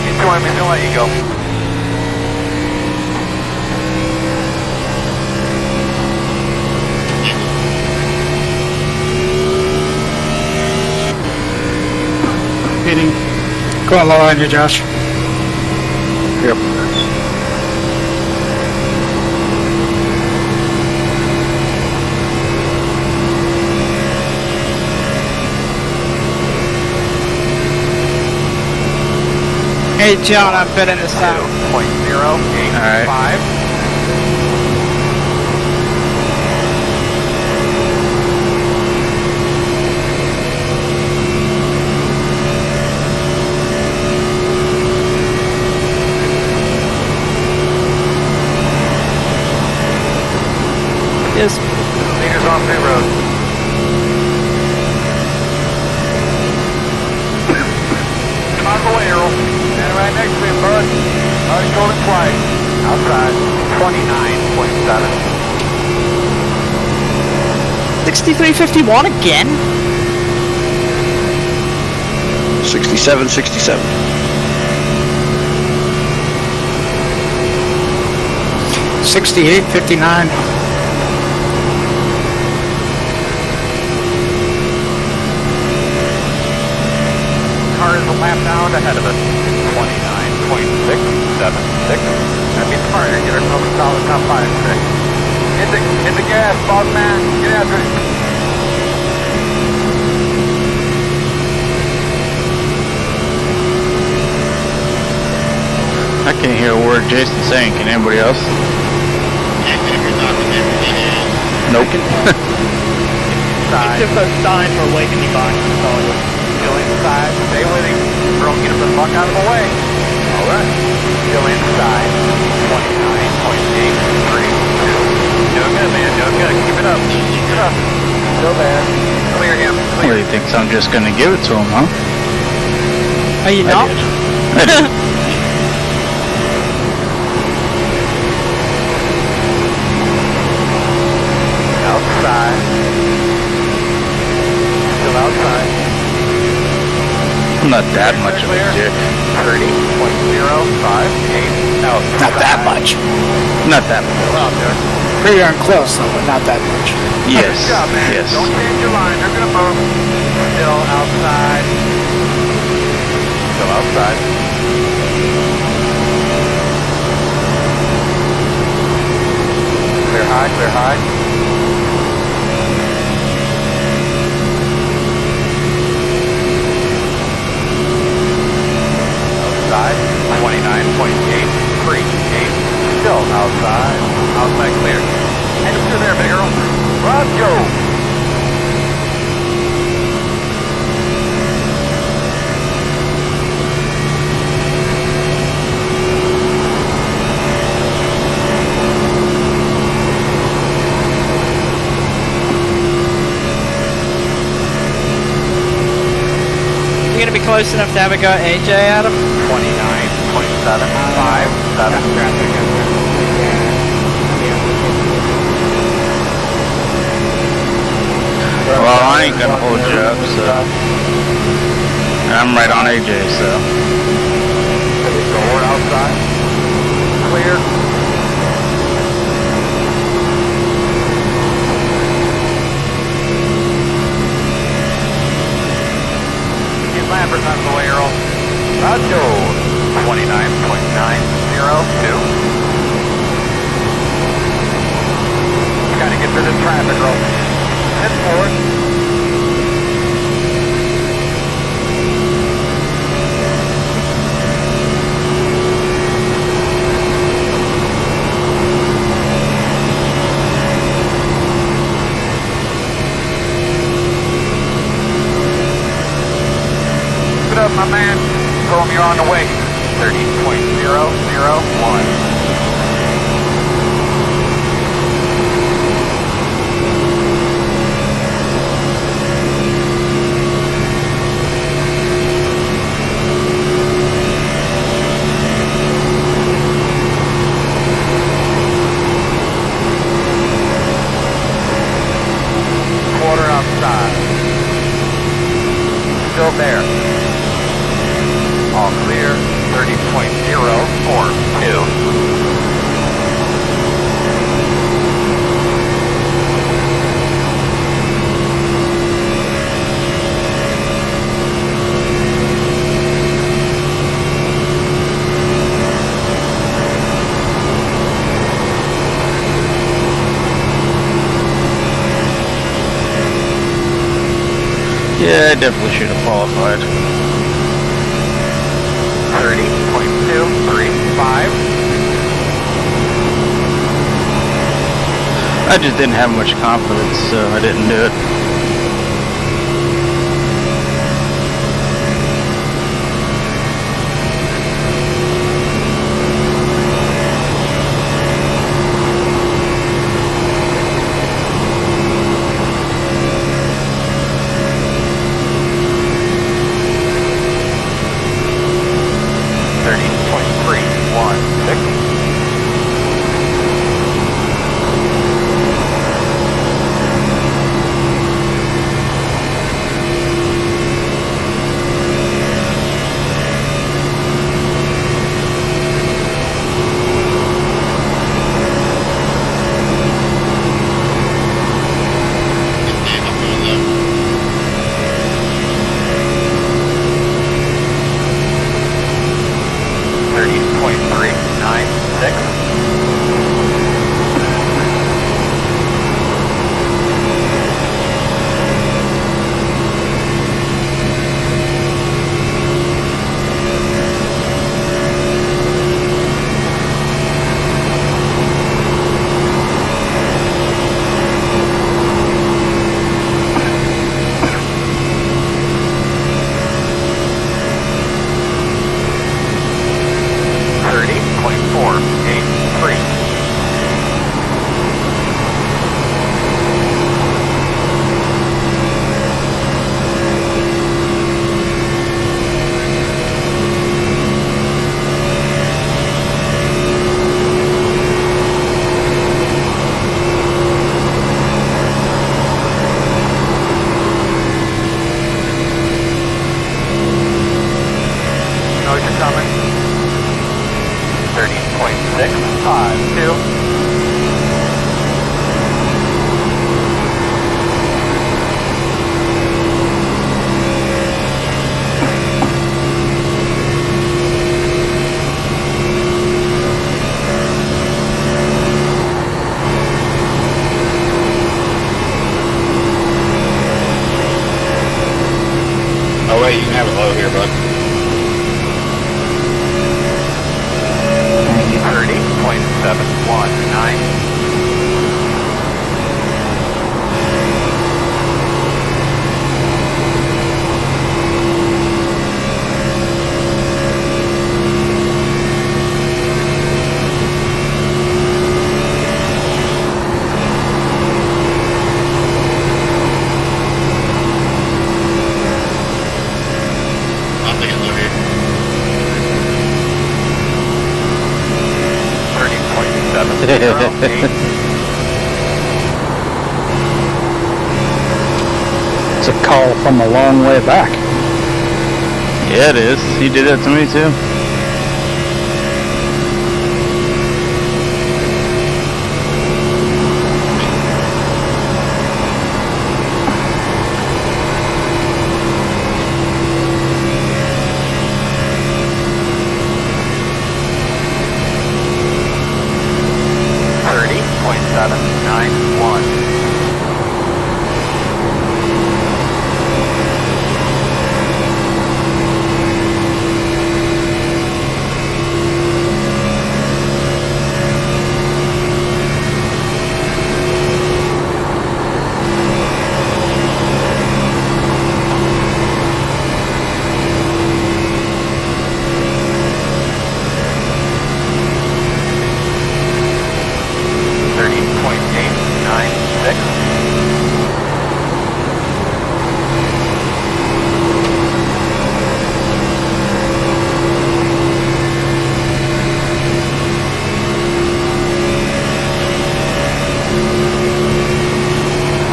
Keep joining me, don't let you go. Hitting. Going low on you, Josh. Yep. Hey, John, I'm pitting this time. 0.085. Yes. Meters on pit road. Come out of the way, Earl. Stand right next to me, bud. Already told him twice. Outside. 29.7. 6351 again? 67, 67. 68.59. Car is a lap down ahead of us. 29.676. That means car here. Get ourselves a solid top 5 today. Hit the gas, boss man. Get after it. I can't hear a word Jason's saying. Can anybody else? Nope. Inside. It's just a sign for waving me by. Still inside. Stay with him. Earl, get him the fuck out of the way. Alright. Still inside. 29.832. Doing good, man. Doing good. Keep it up. Keep it up. Still there. Clear him. Well, Clear. he thinks I'm just gonna give it to him, huh? Are you not? I did. Outside. Still outside. I'm not that much of a dick. 30.058. No, Not that much. Not that much. Still out there. Pretty darn close, though, but not that much. Yes. Good job, man. Yes. Don't change your line. They're gonna move. Still outside. outside. Clear high, clear high. Outside, 29.838. Still outside. Outside clear. Hang through there, big girl. Let's go. You gonna be close enough to have a go at AJ, Adam? 29.757. Well, I ain't gonna hold you up, so. And I'm right on AJ, so. Door outside. Clear. Get Lambert out of the way, Earl. Let's go. 29.902. Gotta get through this traffic, Earl. Head forward. Keep it up, my man. Tell him you're on the way. 30.001. Quarter outside. Still there. All clear. 30.042. Yeah, I definitely should have qualified. 30.235. I just didn't have much confidence, so I didn't do it. have it low here, bud. 30.719. I think it's low here. 30.708. It's a call from a long way back. Yeah, it is. He did that to me too.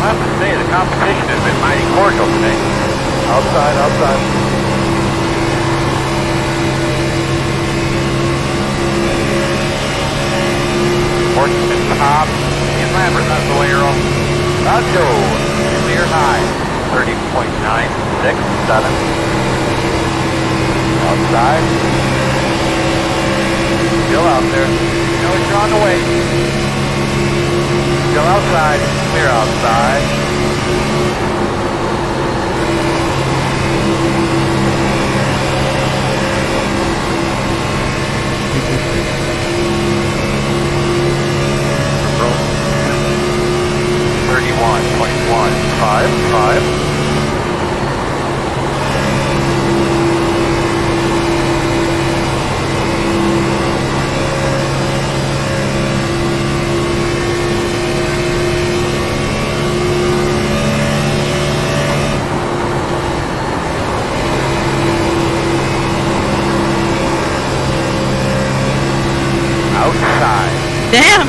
I have to say, the competition has been mighty cordial today. Outside, outside. Horseman top in Lambert, that's the way you're on. Let's go. Clear high. 30.967. Outside. Still out there. You know you're on the way. Still outside. Clear outside. Outside. Damn!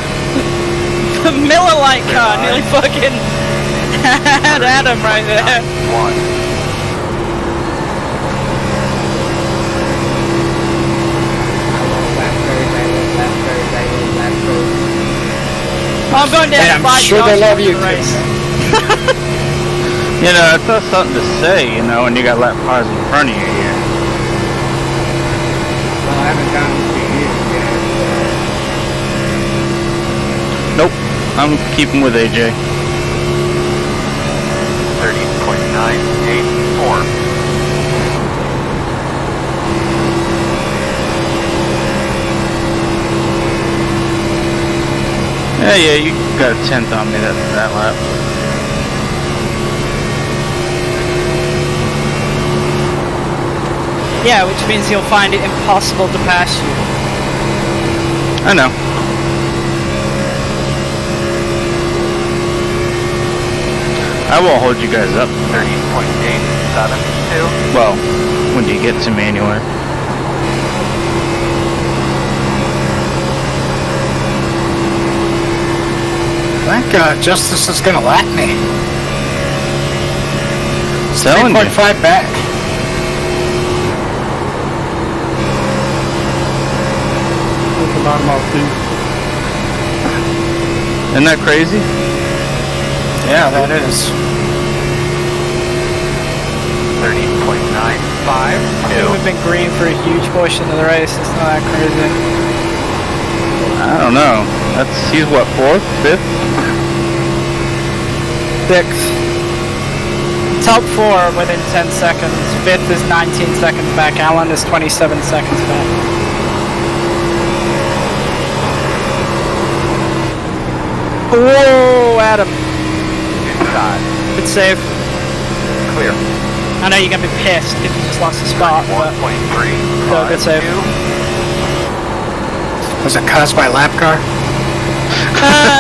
The Miller Lite car nearly fucking had Adam right there. One. I'm going down Hey, to I'm fight sure they Josh love in you, the race. You know, it's not something to say, you know, when you got lap cars in front of you here. Well, I haven't gotten to you yet. Nope. I'm keeping with AJ. 30.984. Yeah, you got a 10th on me that lap. Yeah, which means you'll find it impossible to pass you. I know. I won't hold you guys up. 30.872. Well, when you get to me anyway. Thank God Justice is gonna lap me. Telling you. 3.5 back. With the non-mouth seat. Isn't that crazy? Yeah, that is. 30.952. We've been green for a huge portion of the race. It's not that crazy. I don't know. He's what, 4th? 5th? 6th. Top 4 within 10 seconds. 5th is 19 seconds back. Alan is 27 seconds back. Whoa, Adam. Inside. Good save. Clear. I know you're going to be pissed if you just lost a spot, but 1.3. still a good save. Was it caused by a lap car?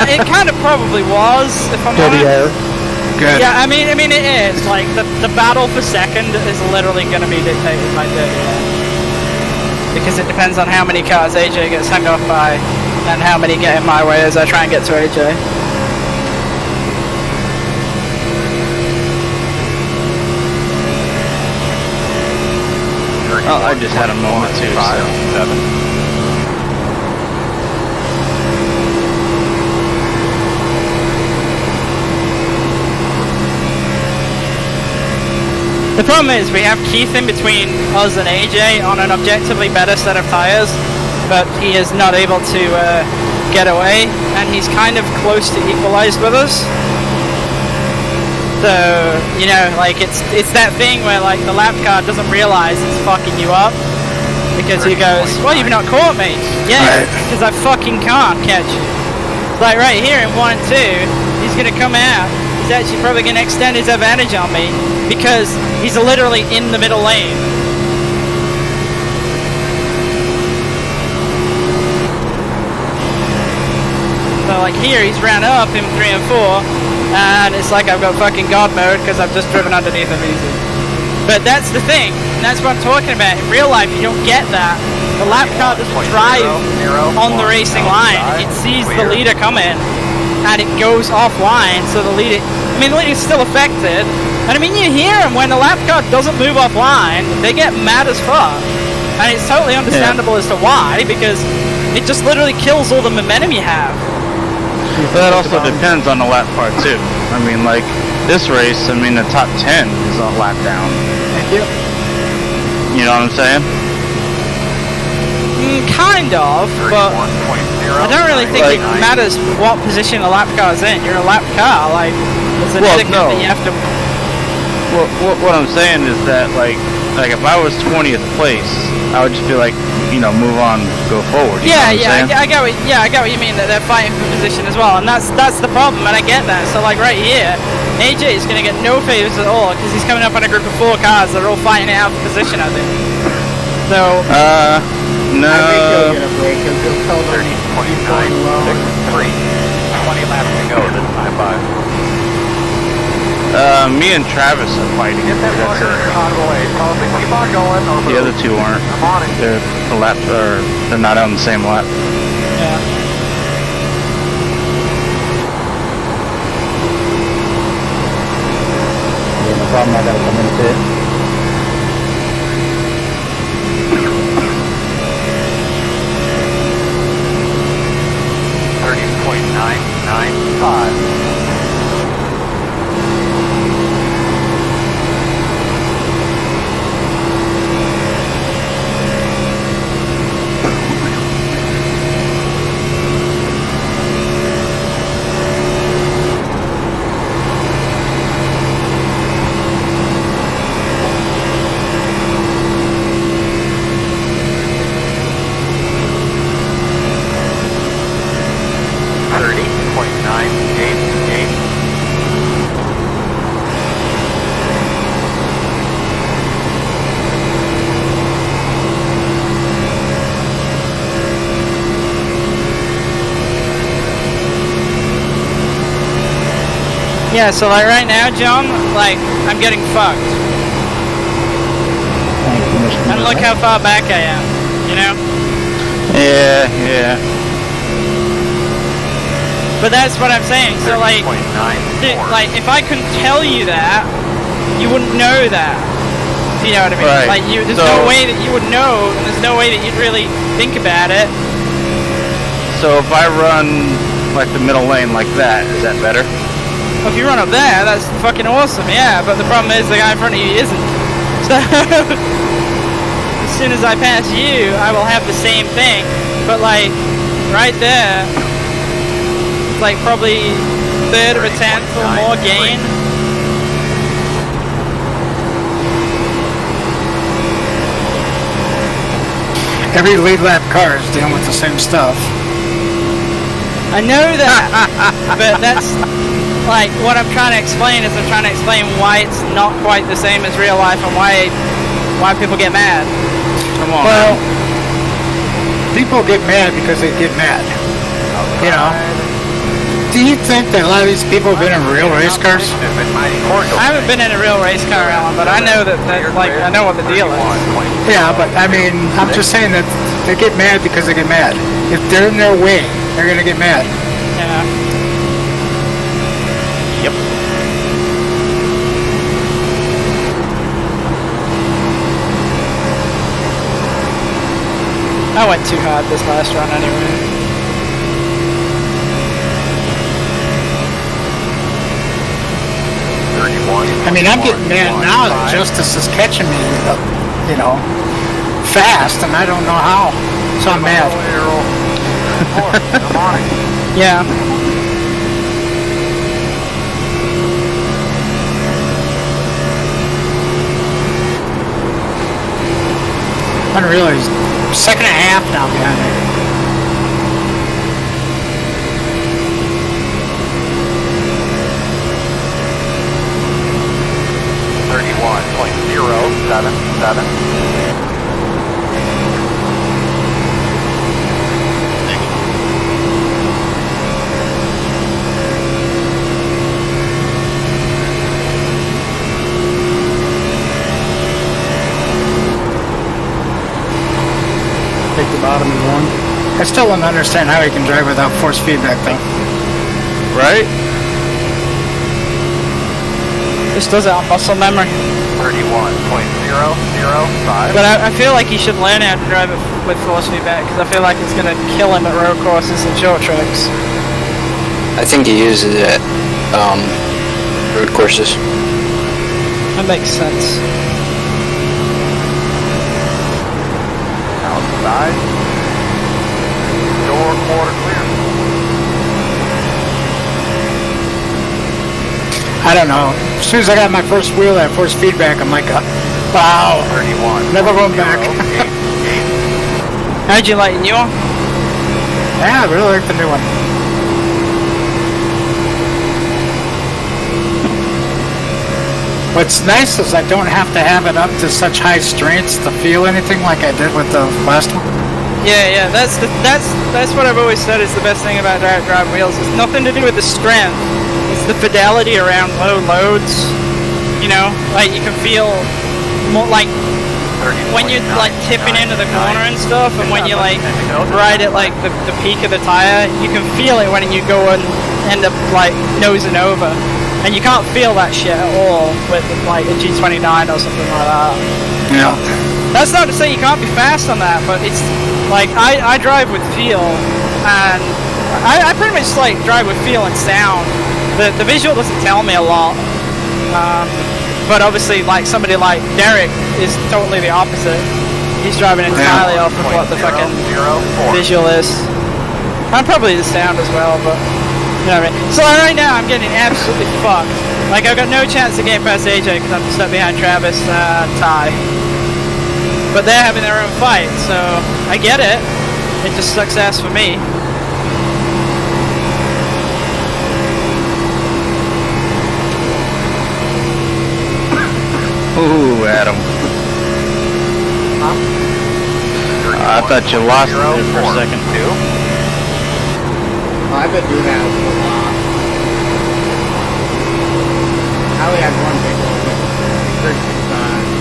It kind of probably was, if I'm Dirty air. honest. Good. Yeah, I mean it is. Like, the battle for second is literally going to be dictated by dirty air. Because it depends on how many cars AJ gets hung off by, and how many get in my way as I try and get to AJ. Oh, I just had a moment too. 5, 7. The problem is we have Keith in between us and AJ on an objectively better set of tires, but he is not able to get away, and he's kind of close to equalized with us. So, you know, like, it's that thing where, like, the lap car doesn't realize it's fucking you up, because he goes, well, you've not caught me. Yeah, because I fucking can't catch you. Like, right here in 1 and 2, he's gonna come out. He's actually probably gonna extend his advantage on me, because he's literally in the middle lane. So, like, here he's ran up in 3 and 4, and it's like I've got fucking God mode because I've just driven underneath him easy. But that's the thing, and that's what I'm talking about. In real life, you don't get that. The lap car doesn't drive on the racing line. It sees the leader come in, and it goes offline, so the leader... I mean, the leader's still affected, and I mean, you hear them when the lap car doesn't move offline, they get mad as fuck. And it's totally understandable as to why, because it just literally kills all the momentum you have. But that also depends on the lap part too. I mean, like, this race, I mean, the top 10 is a lap down. Yep. You know what I'm saying? Kind of, but I don't really think it matters what position a lap car is in. You're a lap car, like, it's an etiquette that you have to... Well, what I'm saying is that, like if I was 20th place, I would just be like, you know, move on, go forward. You know what I'm saying? I get what you mean, that they're fighting for position as well, and that's the problem, and I get that. So, like, right here, AJ is going to get no favors at all, because he's coming up on a group of 4 cars that are all fighting it out for position, I think. So... I think no. he'll get a break. He'll tell them 29, 6, 3. 20 laps to go this time by. Me and Travis are fighting. Get that fucker out of the way. Tell them to keep on going. The other 2 aren't. I'm on it. They're not on the same lap. Yeah. No problem, I gotta come in pit. .995. Yeah, so, like, right now, John, like, I'm getting fucked. And look how far back I am, you know? Yeah. But that's what I'm saying, so, like, if I couldn't tell you that, you wouldn't know that. You know what I mean? Right. Like, there's no way that you would know, and there's no way that you'd really think about it. So if I run, like, the middle lane like that, is that better? Well, if you run up there, that's fucking awesome, yeah, but the problem is the guy in front of you isn't. So, as soon as I pass you, I will have the same thing, but, like, right there, it's like probably 1/3 of a tenth or more gain. Every lead lap car is dealing with the same stuff. I know that, but that's like what I'm trying to explain is I'm trying to explain why it's not quite the same as real life and why people get mad. Come on. Well, people get mad because they get mad. You know? Do you think that a lot of these people have been in real race cars? I haven't been in a real race car, Alan, but I know that like I know what the deal is. Yeah, but I mean, I'm just saying that they get mad because they get mad. If they're in their way, they're gonna get mad. Yeah. Yep. I went too hard this last run anyway. I mean, I'm getting mad now that Justice is catching me, you know, fast, and I don't know how. So I'm mad. Yeah. Unreal, he's second and a half now behind me. Take the bottom and one. I still don't understand how he can drive without force feedback, though. Right? Just does it on muscle memory. 31.005. But I feel like he should learn how to drive it with force feedback because I feel like it's gonna kill him at road courses and short tracks. I think he uses it at road courses. That makes sense. Outside. Door quarter clear. I don't know. As soon as I got my first wheel, that force feedback, I'm like, wow. 31. Never going back. How'd you like the new one? Yeah, I really like the new one. What's nice is I don't have to have it up to such high strengths to feel anything like I did with the last one. Yeah, that's what I've always said is the best thing about direct drive wheels. It's nothing to do with the strength. It's the fidelity around low loads. You know, like you can feel more like when you're like tipping into the corner and stuff, and when you like ride at like the peak of the tire, you can feel it when you go and end up like nosing over, and you can't feel that shit at all with like a G29 or something like that. Yeah. That's not to say you can't be fast on that, but it's like I drive with feel, and I pretty much like drive with feel and sound. The visual doesn't tell me a lot, but obviously like somebody like Derek is totally the opposite. He's driving entirely off of what the fucking visual is. I'm probably the sound as well, but you know what I mean. So right now I'm getting absolutely fucked. Like I've got no chance to get past AJ because I'm stuck behind Travis and Ty. But they're having their own fight, so I get it. It just sucks ass for me. Ooh, Adam. I thought you lost it there for a second. I've been doing that a lot. I only had one big one. 36 times.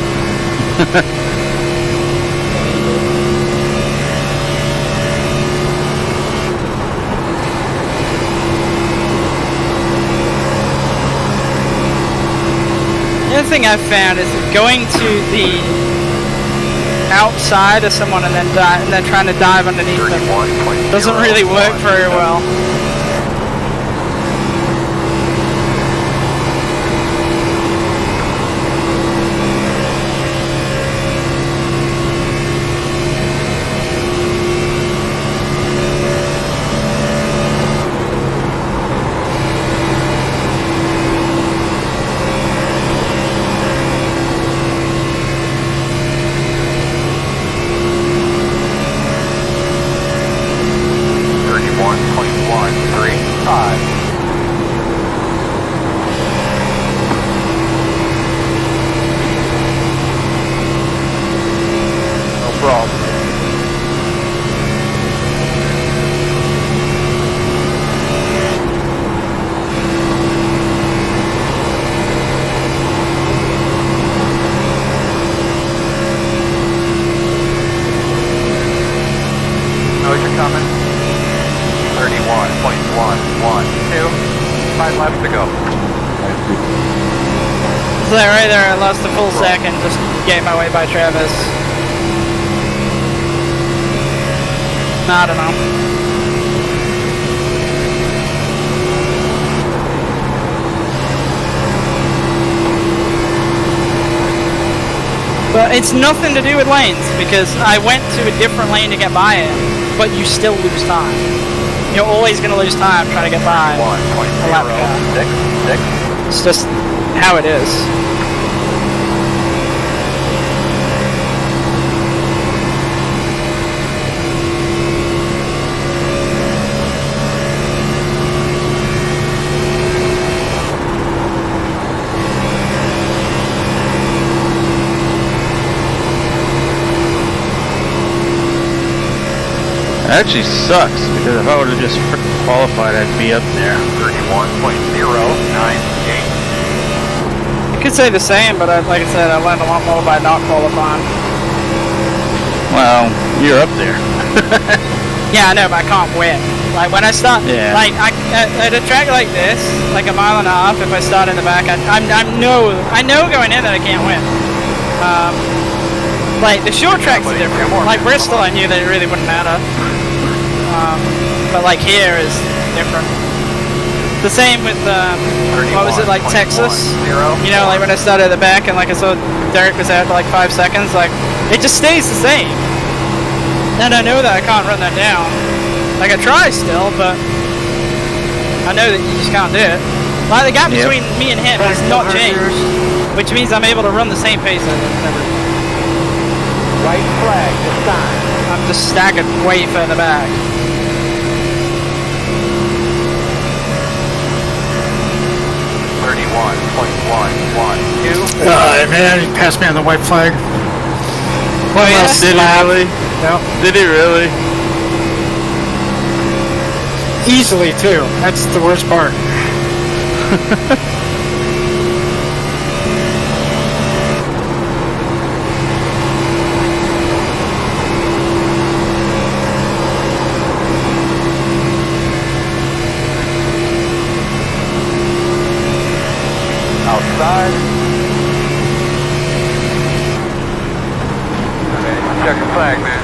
The other thing I've found is that going to the outside of someone and then trying to dive underneath them doesn't really work very well. So right there, I lost a full second just getting my way by Travis. I don't know. But it's nothing to do with lanes, because I went to a different lane to get by him, but you still lose time. You're always going to lose time trying to get by. 1.066. It's just how it is. It actually sucks, because if I would have just qualified, I'd be up there. 31.098. You could say the same, but like I said, I learned a lot more by not qualifying. Well, you're up there. Yeah, I know, but I can't win. Like when I start, like at a track like this, like a mile and a half, if I start in the back, I know going in that I can't win. Like the short tracks are different. Like Bristol, I knew that it really wouldn't matter. But like here is different. The same with what was it, like Texas? You know, like when I started at the back and like I saw Derek was out for like 5 seconds, like it just stays the same. And I know that I can't run that down. Like I try still, but I know that you just can't do it. Like the gap between me and him has not changed, which means I'm able to run the same pace as ever. Right flag this time. I'm just staggered way further back. Man, he passed me on the white flag. Did he really? No. Did he really? Easily, too. That's the worst part. Outside. Check your flag, man.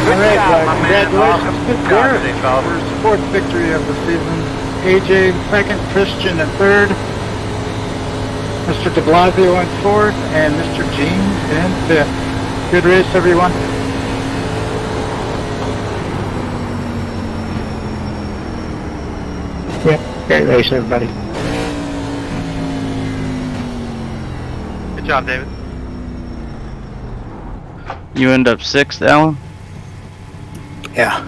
Good All right, job, my man. congratulations Awesome. to Good Derek job, for fellas. his fourth victory of the season. AJ second, Christian in third, Mr. de Blasio in fourth, and Mr. James in fifth. Good race, everyone. Yep, great race, everybody. Good job, David. You end up 6th, Alan? Yeah.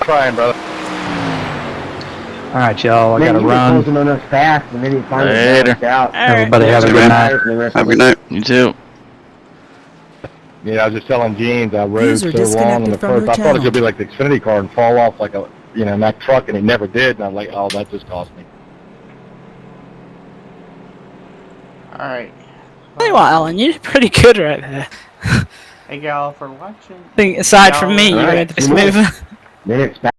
Trying, brother. Alright, y'all, I gotta run. Closing on us fast, and then he finally Later. balanced out. Everybody have a good night. Have a good night. You too. Yeah, I was just telling James I rode User so long on the disconnected from first. your I thought it was channel. gonna be like the Xfinity car and fall off like a Mack truck, and it never did. And I was like, oh, that just cost me. Alright. Tell you what, Alan, you did pretty good right there. Thank y'all for watching. I think aside from me, you Alright. were the best mover. Minutes back.